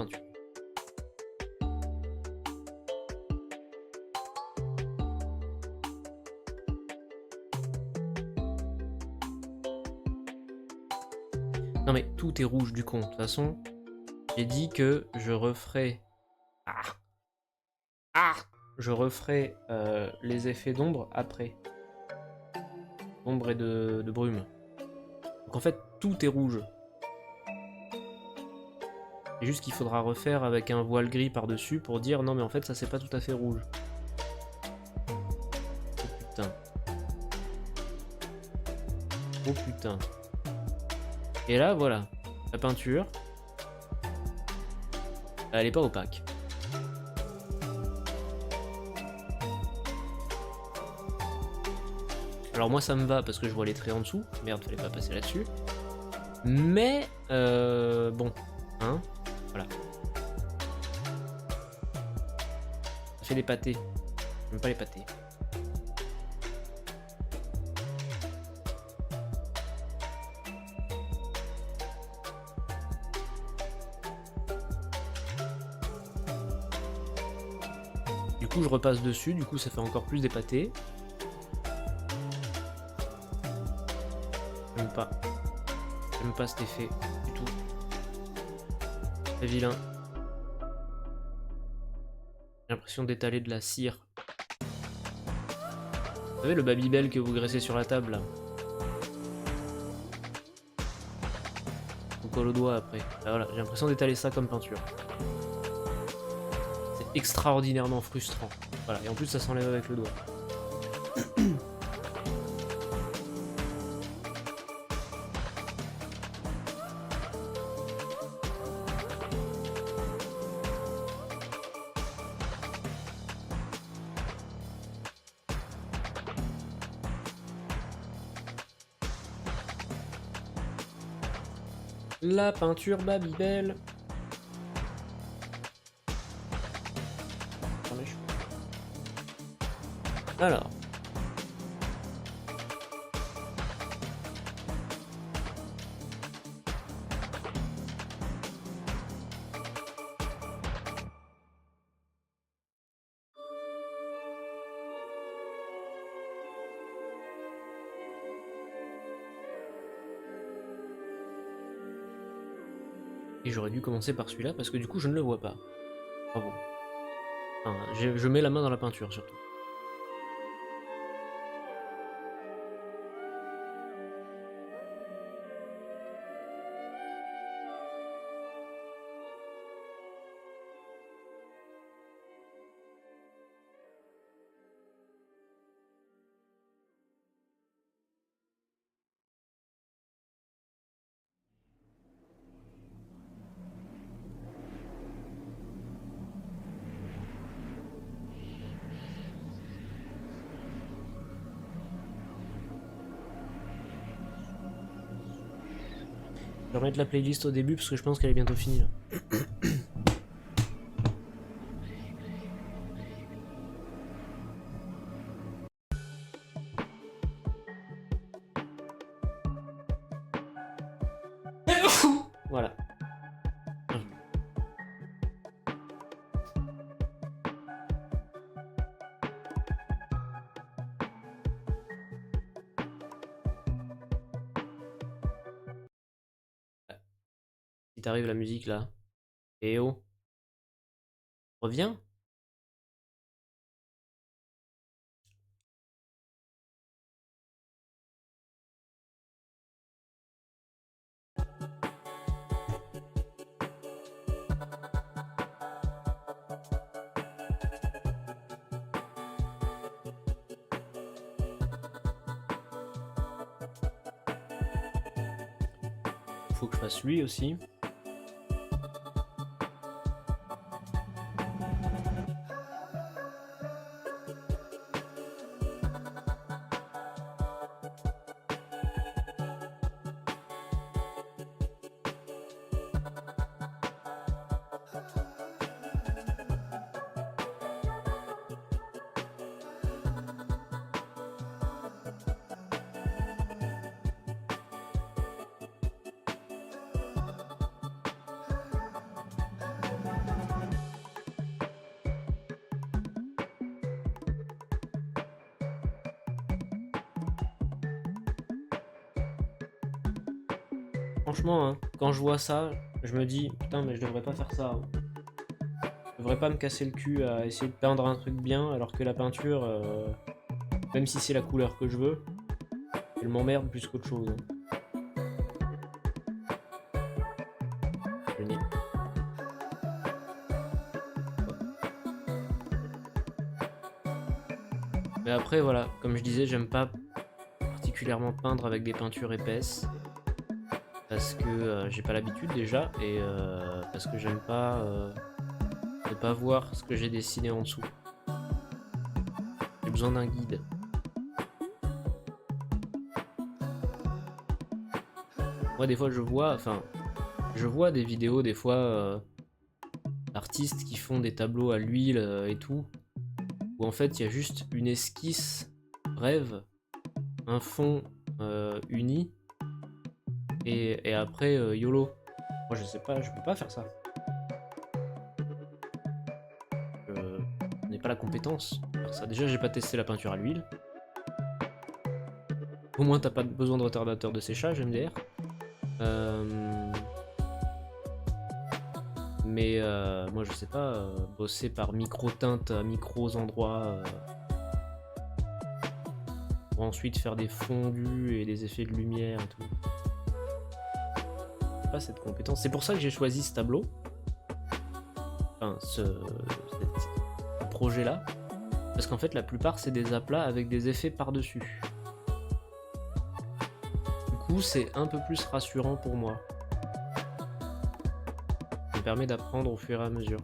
peinture. Non mais tout est rouge du con. De toute façon, j'ai dit que je referai... Je referai les effets d'ombre après. Ombre et de brume. Donc en fait, tout est rouge. C'est juste qu'il faudra refaire avec un voile gris par-dessus pour dire non mais en fait ça c'est pas tout à fait rouge. Oh putain. Oh putain. Et là voilà, la peinture, elle est pas opaque. Alors moi ça me va parce que je vois les traits en dessous. Merde, fallait pas passer là-dessus. Mais bon, hein, voilà. Ça fait des pâtés. J'aime pas les pâtés. Du coup je repasse dessus, du coup ça fait encore plus des pâtés. J'aime pas. J'aime pas cet effet du tout. C'est vilain. J'ai l'impression d'étaler de la cire. Vous savez le Babybel que vous graissez sur la table là? On colle au doigt après. Ah, voilà, j'ai l'impression d'étaler ça comme peinture. C'est extraordinairement frustrant. Voilà, et en plus ça s'enlève avec le doigt. La peinture Babybel. Alors. Et j'aurais dû commencer par celui-là parce que du coup je ne le vois pas. Bravo. Enfin, je mets la main dans la peinture surtout. Je vais remettre la playlist au début parce que je pense qu'elle est bientôt finie là. Voilà. Si t'arrives la musique là. Eh oh. Reviens. Faut que je fasse lui aussi. Franchement, hein, quand je vois ça, je me dis, putain, mais je devrais pas faire ça. Hein. Je devrais pas me casser le cul à essayer de peindre un truc bien, alors que la peinture, même si c'est la couleur que je veux, elle m'emmerde plus qu'autre chose. Hein. Génial. Mais après, voilà, comme je disais, j'aime pas particulièrement peindre avec des peintures épaisses. Parce que j'ai pas l'habitude déjà, et parce que j'aime pas ne pas voir ce que j'ai dessiné en dessous. J'ai besoin d'un guide. Moi, des fois, je vois des vidéos, des fois, d'artistes qui font des tableaux à l'huile et tout, où en fait, il y a juste une esquisse brève, un fond uni, et après, YOLO. Moi, je sais pas, je peux pas faire ça. Je n'ai pas la compétence pour faire ça. Déjà, j'ai pas testé la peinture à l'huile. Au moins, t'as pas besoin de retardateur de séchage, MDR. Mais moi, je sais pas, bosser par micro-teintes à micros endroits pour ensuite faire des fondus et des effets de lumière et tout. J'ai pas cette compétence. C'est pour ça que j'ai choisi ce tableau. Enfin, ce projet-là. Parce qu'en fait, la plupart, c'est des aplats avec des effets par-dessus. Du coup, c'est un peu plus rassurant pour moi. Ça me permet d'apprendre au fur et à mesure.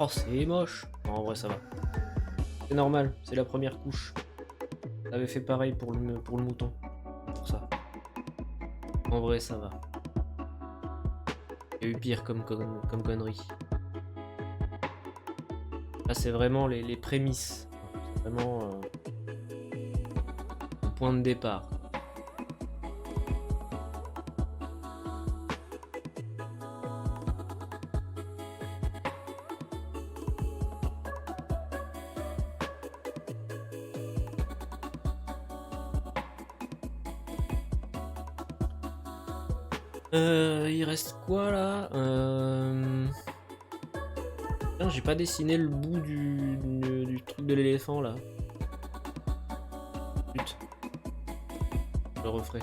Oh, c'est moche. Non, en vrai, ça va. C'est normal, c'est la première couche. J'avais fait pareil pour le mouton. Pour ça. En vrai, ça va. Il y a eu pire comme connerie. Là, c'est vraiment les prémices. C'est vraiment le point de départ. Il reste quoi là Non, j'ai pas dessiné le bout du truc de l'éléphant là. Putain. Je le referai.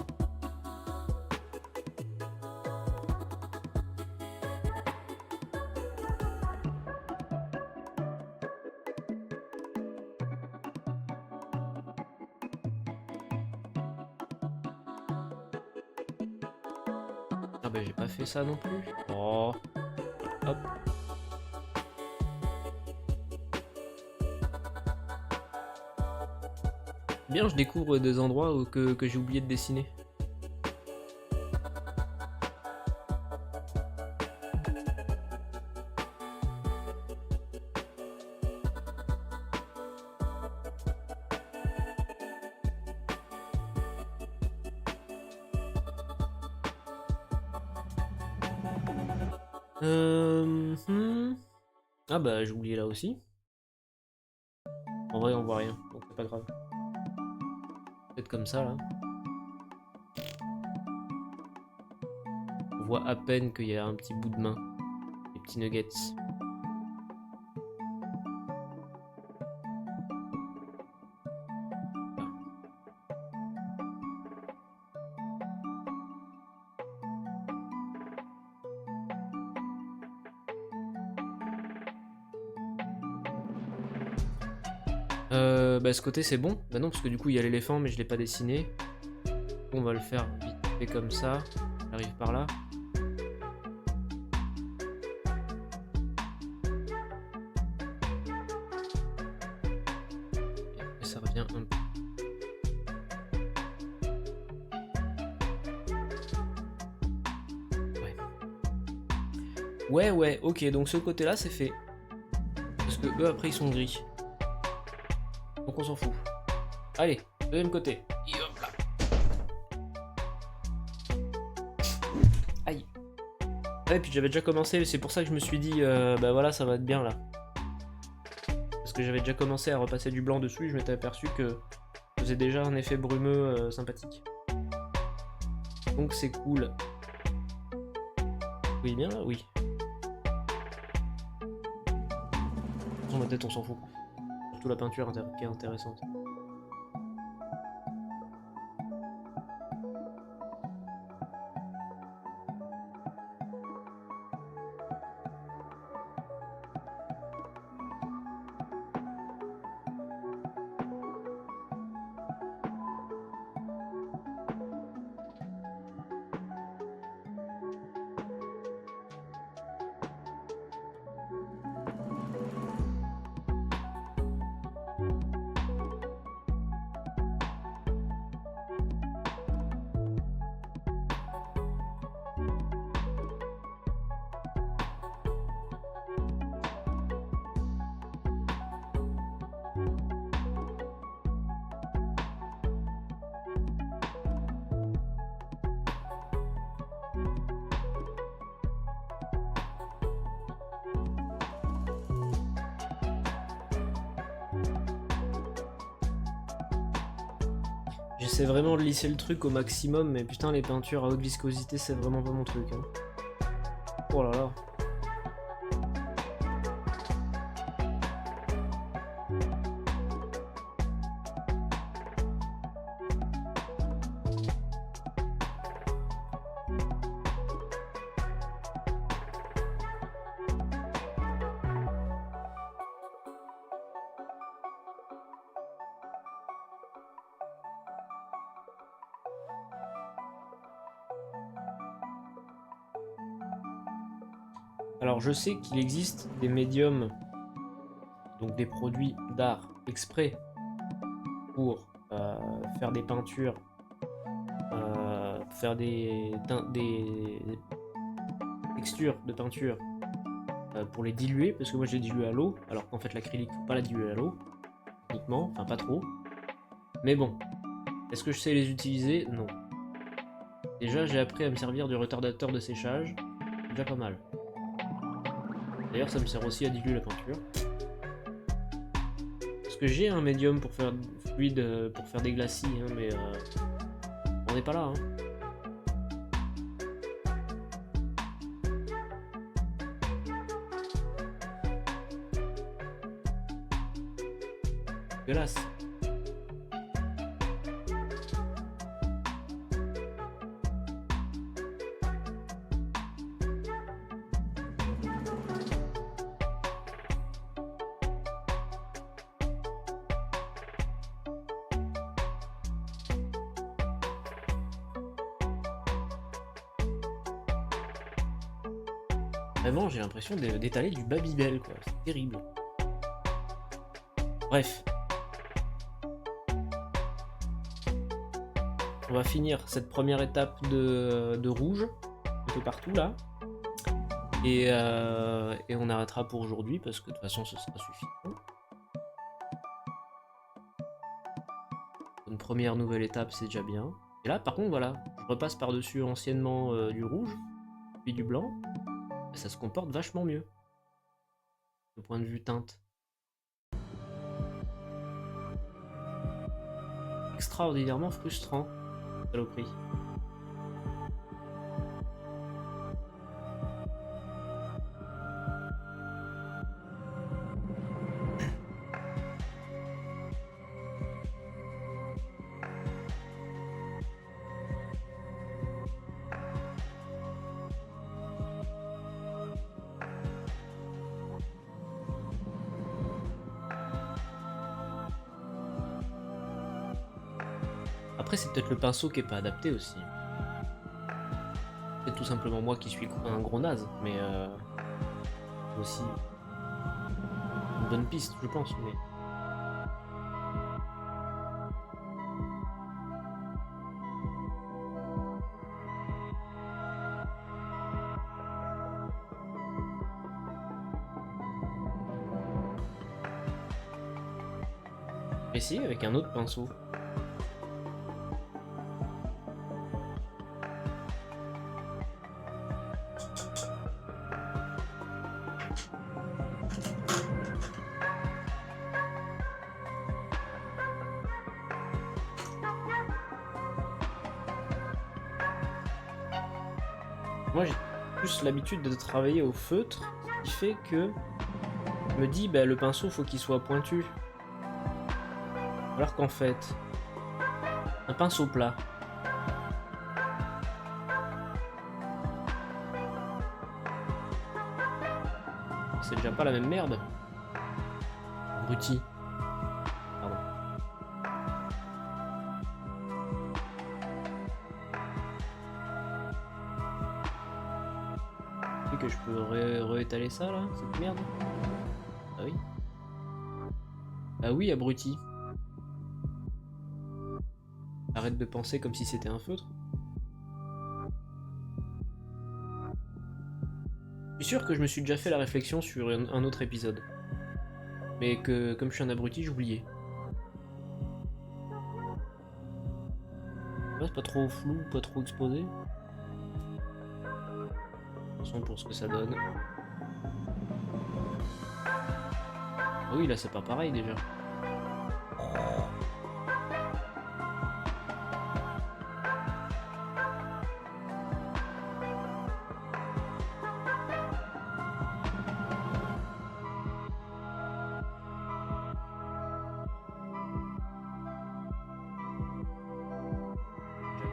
Ah bah j'ai pas fait ça non plus. Oh. Hop. Bien, je découvre des endroits que j'ai oublié de dessiner. Ah bah j'ai oublié là aussi. En vrai on voit rien, donc c'est pas grave. Peut-être comme ça là. On voit à peine qu'il y a un petit bout de main. Des petits nuggets. Bah ce côté c'est bon. Bah non parce que du coup il y a l'éléphant mais je l'ai pas dessiné. On va le faire vite fait comme ça. J'arrive par là. Et après ça revient un peu. Ouais, ok, donc ce côté-là c'est fait. Parce que eux après ils sont gris. Donc on s'en fout. Allez, deuxième côté. Et hop là. Aïe. Ouais, puis j'avais déjà commencé, c'est pour ça que je me suis dit, bah voilà, ça va être bien là. Parce que j'avais déjà commencé à repasser du blanc dessus et je m'étais aperçu que ça faisait déjà un effet brumeux sympathique. Donc c'est cool. Oui, bien là, oui. Dans ma tête, on s'en fout. Surtout la peinture qui est intéressante. J'essaie vraiment de lisser le truc au maximum, mais putain, les peintures à haute viscosité, c'est vraiment pas mon truc. Hein. Oh là là. Alors je sais qu'il existe des médiums, donc des produits d'art exprès pour faire des peintures, faire des textures de peinture pour les diluer, parce que moi j'ai dilué à l'eau, alors qu'en fait l'acrylique faut pas la diluer à l'eau, techniquement, enfin pas trop. Mais bon, est-ce que je sais les utiliser? Non. Déjà j'ai appris à me servir du retardateur de séchage, c'est déjà pas mal. D'ailleurs ça me sert aussi à diluer la peinture. Parce que j'ai un médium pour faire fluide, pour faire des glacis, hein, mais on n'est pas là. Hein. Glace. Vraiment, j'ai l'impression d'étaler du Babybel, quoi. C'est terrible. Bref. On va finir cette première étape de rouge, un peu partout, là. Et on arrêtera pour aujourd'hui, parce que de toute façon, ce sera suffisant. Une première nouvelle étape, c'est déjà bien. Et là, par contre, voilà. Je repasse par-dessus anciennement du rouge, puis du blanc. Ça se comporte vachement mieux. Du point de vue teinte. Extraordinairement frustrant, saloperie. Après, c'est peut-être le pinceau qui est pas adapté aussi. C'est tout simplement moi qui suis un gros naze, mais aussi une bonne piste, je pense. Mais essayer avec un autre pinceau. Moi j'ai plus l'habitude de travailler au feutre, ce qui fait que je me dis bah, le pinceau faut qu'il soit pointu. Alors qu'en fait, un pinceau plat, c'est déjà pas la même merde. Abruti. Pardon. Et que je peux réétaler ça là, cette merde. Ah oui. Ah oui, abruti. Arrête de penser comme si c'était un feutre. Je suis sûr que je me suis déjà fait la réflexion sur un autre épisode. Mais que comme je suis un abruti, j'oubliais. Ouais, c'est pas trop flou, pas trop exposé. De toute façon, pour ce que ça donne. Ah oui, là c'est pas pareil déjà.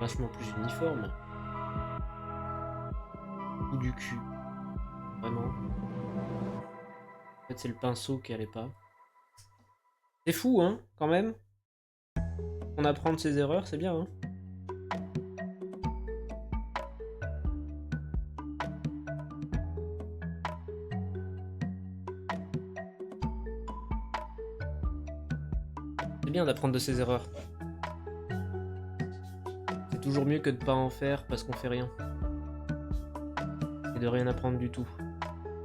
Vachement plus uniforme. Ou du cul. Vraiment. En fait, c'est le pinceau qui allait pas. C'est fou, hein, quand même. On apprend de ses erreurs, c'est bien, hein. C'est bien d'apprendre de ses erreurs. C'est toujours mieux que de pas en faire parce qu'on fait rien. Et de rien apprendre du tout.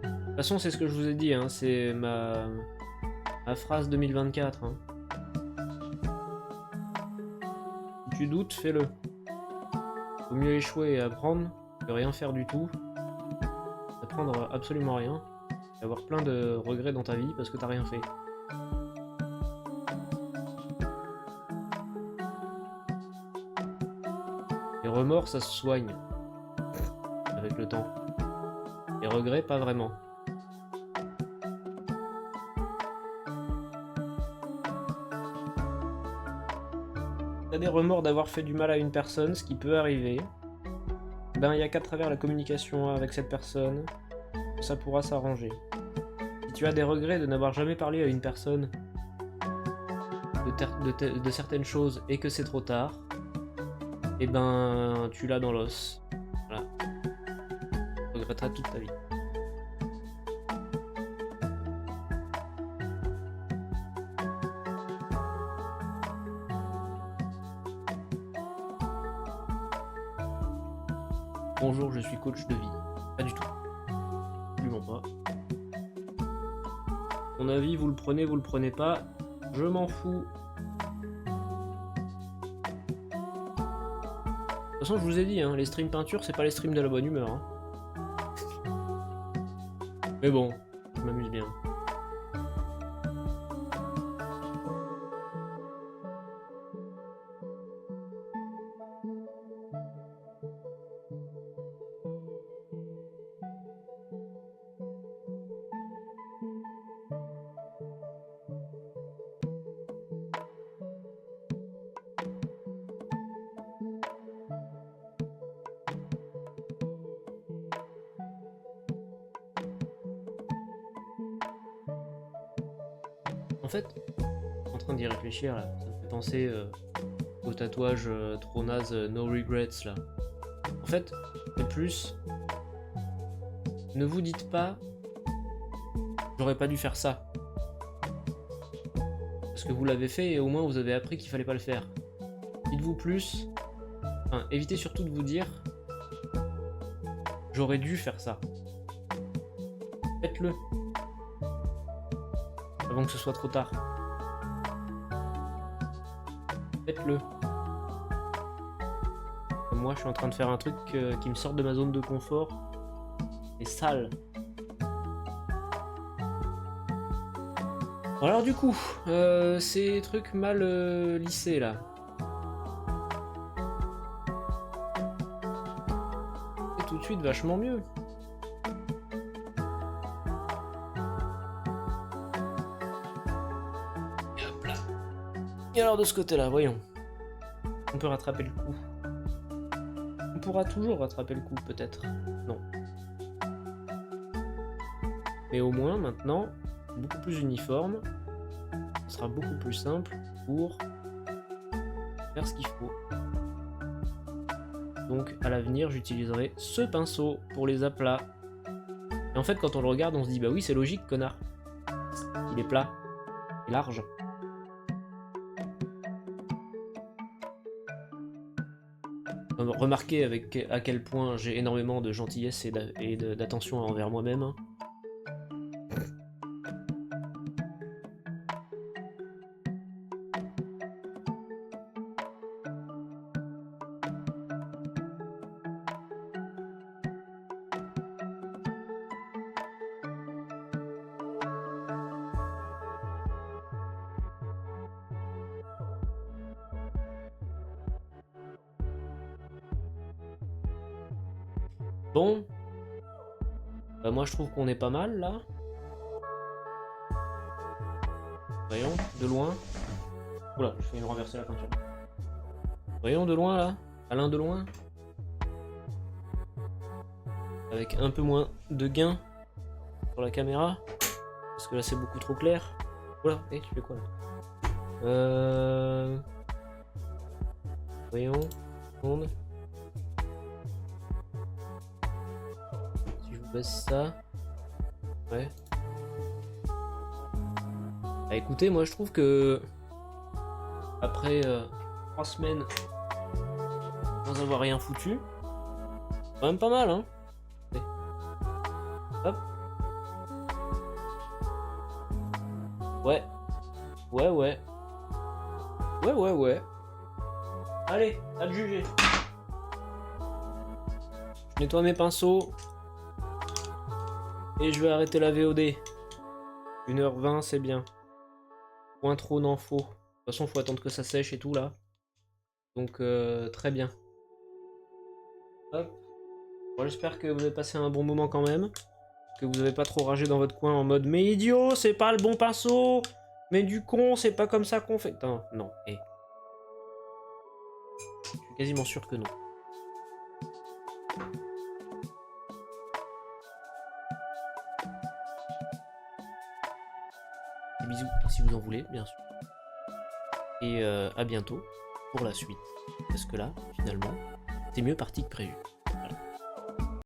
De toute façon, c'est ce que je vous ai dit, hein, c'est ma phrase 2024. Hein. Si tu doutes, fais-le. Vaut mieux échouer et apprendre que rien faire du tout. Apprendre absolument rien. Et avoir plein de regrets dans ta vie parce que t'as rien fait. Les remords, ça se soigne. Avec le temps. Les regrets, pas vraiment. T'as des remords d'avoir fait du mal à une personne, ce qui peut arriver. Ben, il n'y a qu'à travers la communication avec cette personne que ça pourra s'arranger. Si tu as des regrets de n'avoir jamais parlé à une personne de certaines choses et que c'est trop tard, et ben, tu l'as dans l'os. Voilà. Tu regretteras toute ta vie. Bonjour, je suis coach de vie. Pas du tout. Absolument pas. Mon avis, vous le prenez pas. Je m'en fous. De toute façon, je vous ai dit, hein, les streams peinture, c'est pas les streams de la bonne humeur. Hein. Mais bon, je m'amuse bien. En fait, en train d'y réfléchir là, ça me fait penser au tatouage trop naze No Regrets là. En fait, c'est plus... Ne vous dites pas... J'aurais pas dû faire ça. Parce que vous l'avez fait et au moins vous avez appris qu'il fallait pas le faire. Dites-vous plus... Enfin, évitez surtout de vous dire... J'aurais dû faire ça. Faites-le. Avant que ce soit trop tard. Faites-le. Moi, je suis en train de faire un truc qui me sort de ma zone de confort. Et sale. Alors du coup, ces trucs mal lissés là. C'est tout de suite vachement mieux. Et hop là. Et alors de ce côté-là, voyons. On peut rattraper le coup. On pourra toujours rattraper le coup, peut-être. Non. Mais au moins, maintenant, beaucoup plus uniforme. Ce sera beaucoup plus simple pour faire ce qu'il faut. Donc, à l'avenir, j'utiliserai ce pinceau pour les aplats. Et en fait, quand on le regarde, on se dit, bah oui, c'est logique, connard. Il est plat et large. Remarquez à quel point j'ai énormément de gentillesse et d'attention envers moi-même. Bon, bah moi je trouve qu'on est pas mal là. Voyons, de loin. Oula, je vais me renverser la peinture. Voyons de loin là, Alain de loin. Avec un peu moins de gain sur la caméra. Parce que là c'est beaucoup trop clair. Oula, tu fais quoi là? Voyons, seconde. Baisse ça. Ouais. Bah écoutez, moi je trouve que après 3 semaines sans avoir rien foutu, quand même pas mal, hein. Hop. Ouais. Ouais, ouais. Ouais, ouais, ouais. Allez, à te juger. Je nettoie mes pinceaux. Et je vais arrêter la VOD. 1h20, c'est bien. Point trop n'en faut. De toute façon, faut attendre que ça sèche et tout là. Donc, très bien. Hop. Bon, j'espère que vous avez passé un bon moment quand même. Que vous n'avez pas trop ragé dans votre coin en mode mais idiot, c'est pas le bon pinceau. Mais du con, c'est pas comme ça qu'on fait. Non, non, Je suis quasiment sûr que non. Bisous si vous en voulez, bien sûr. Et à bientôt pour la suite. Parce que là, finalement, c'est mieux parti que prévu. Voilà.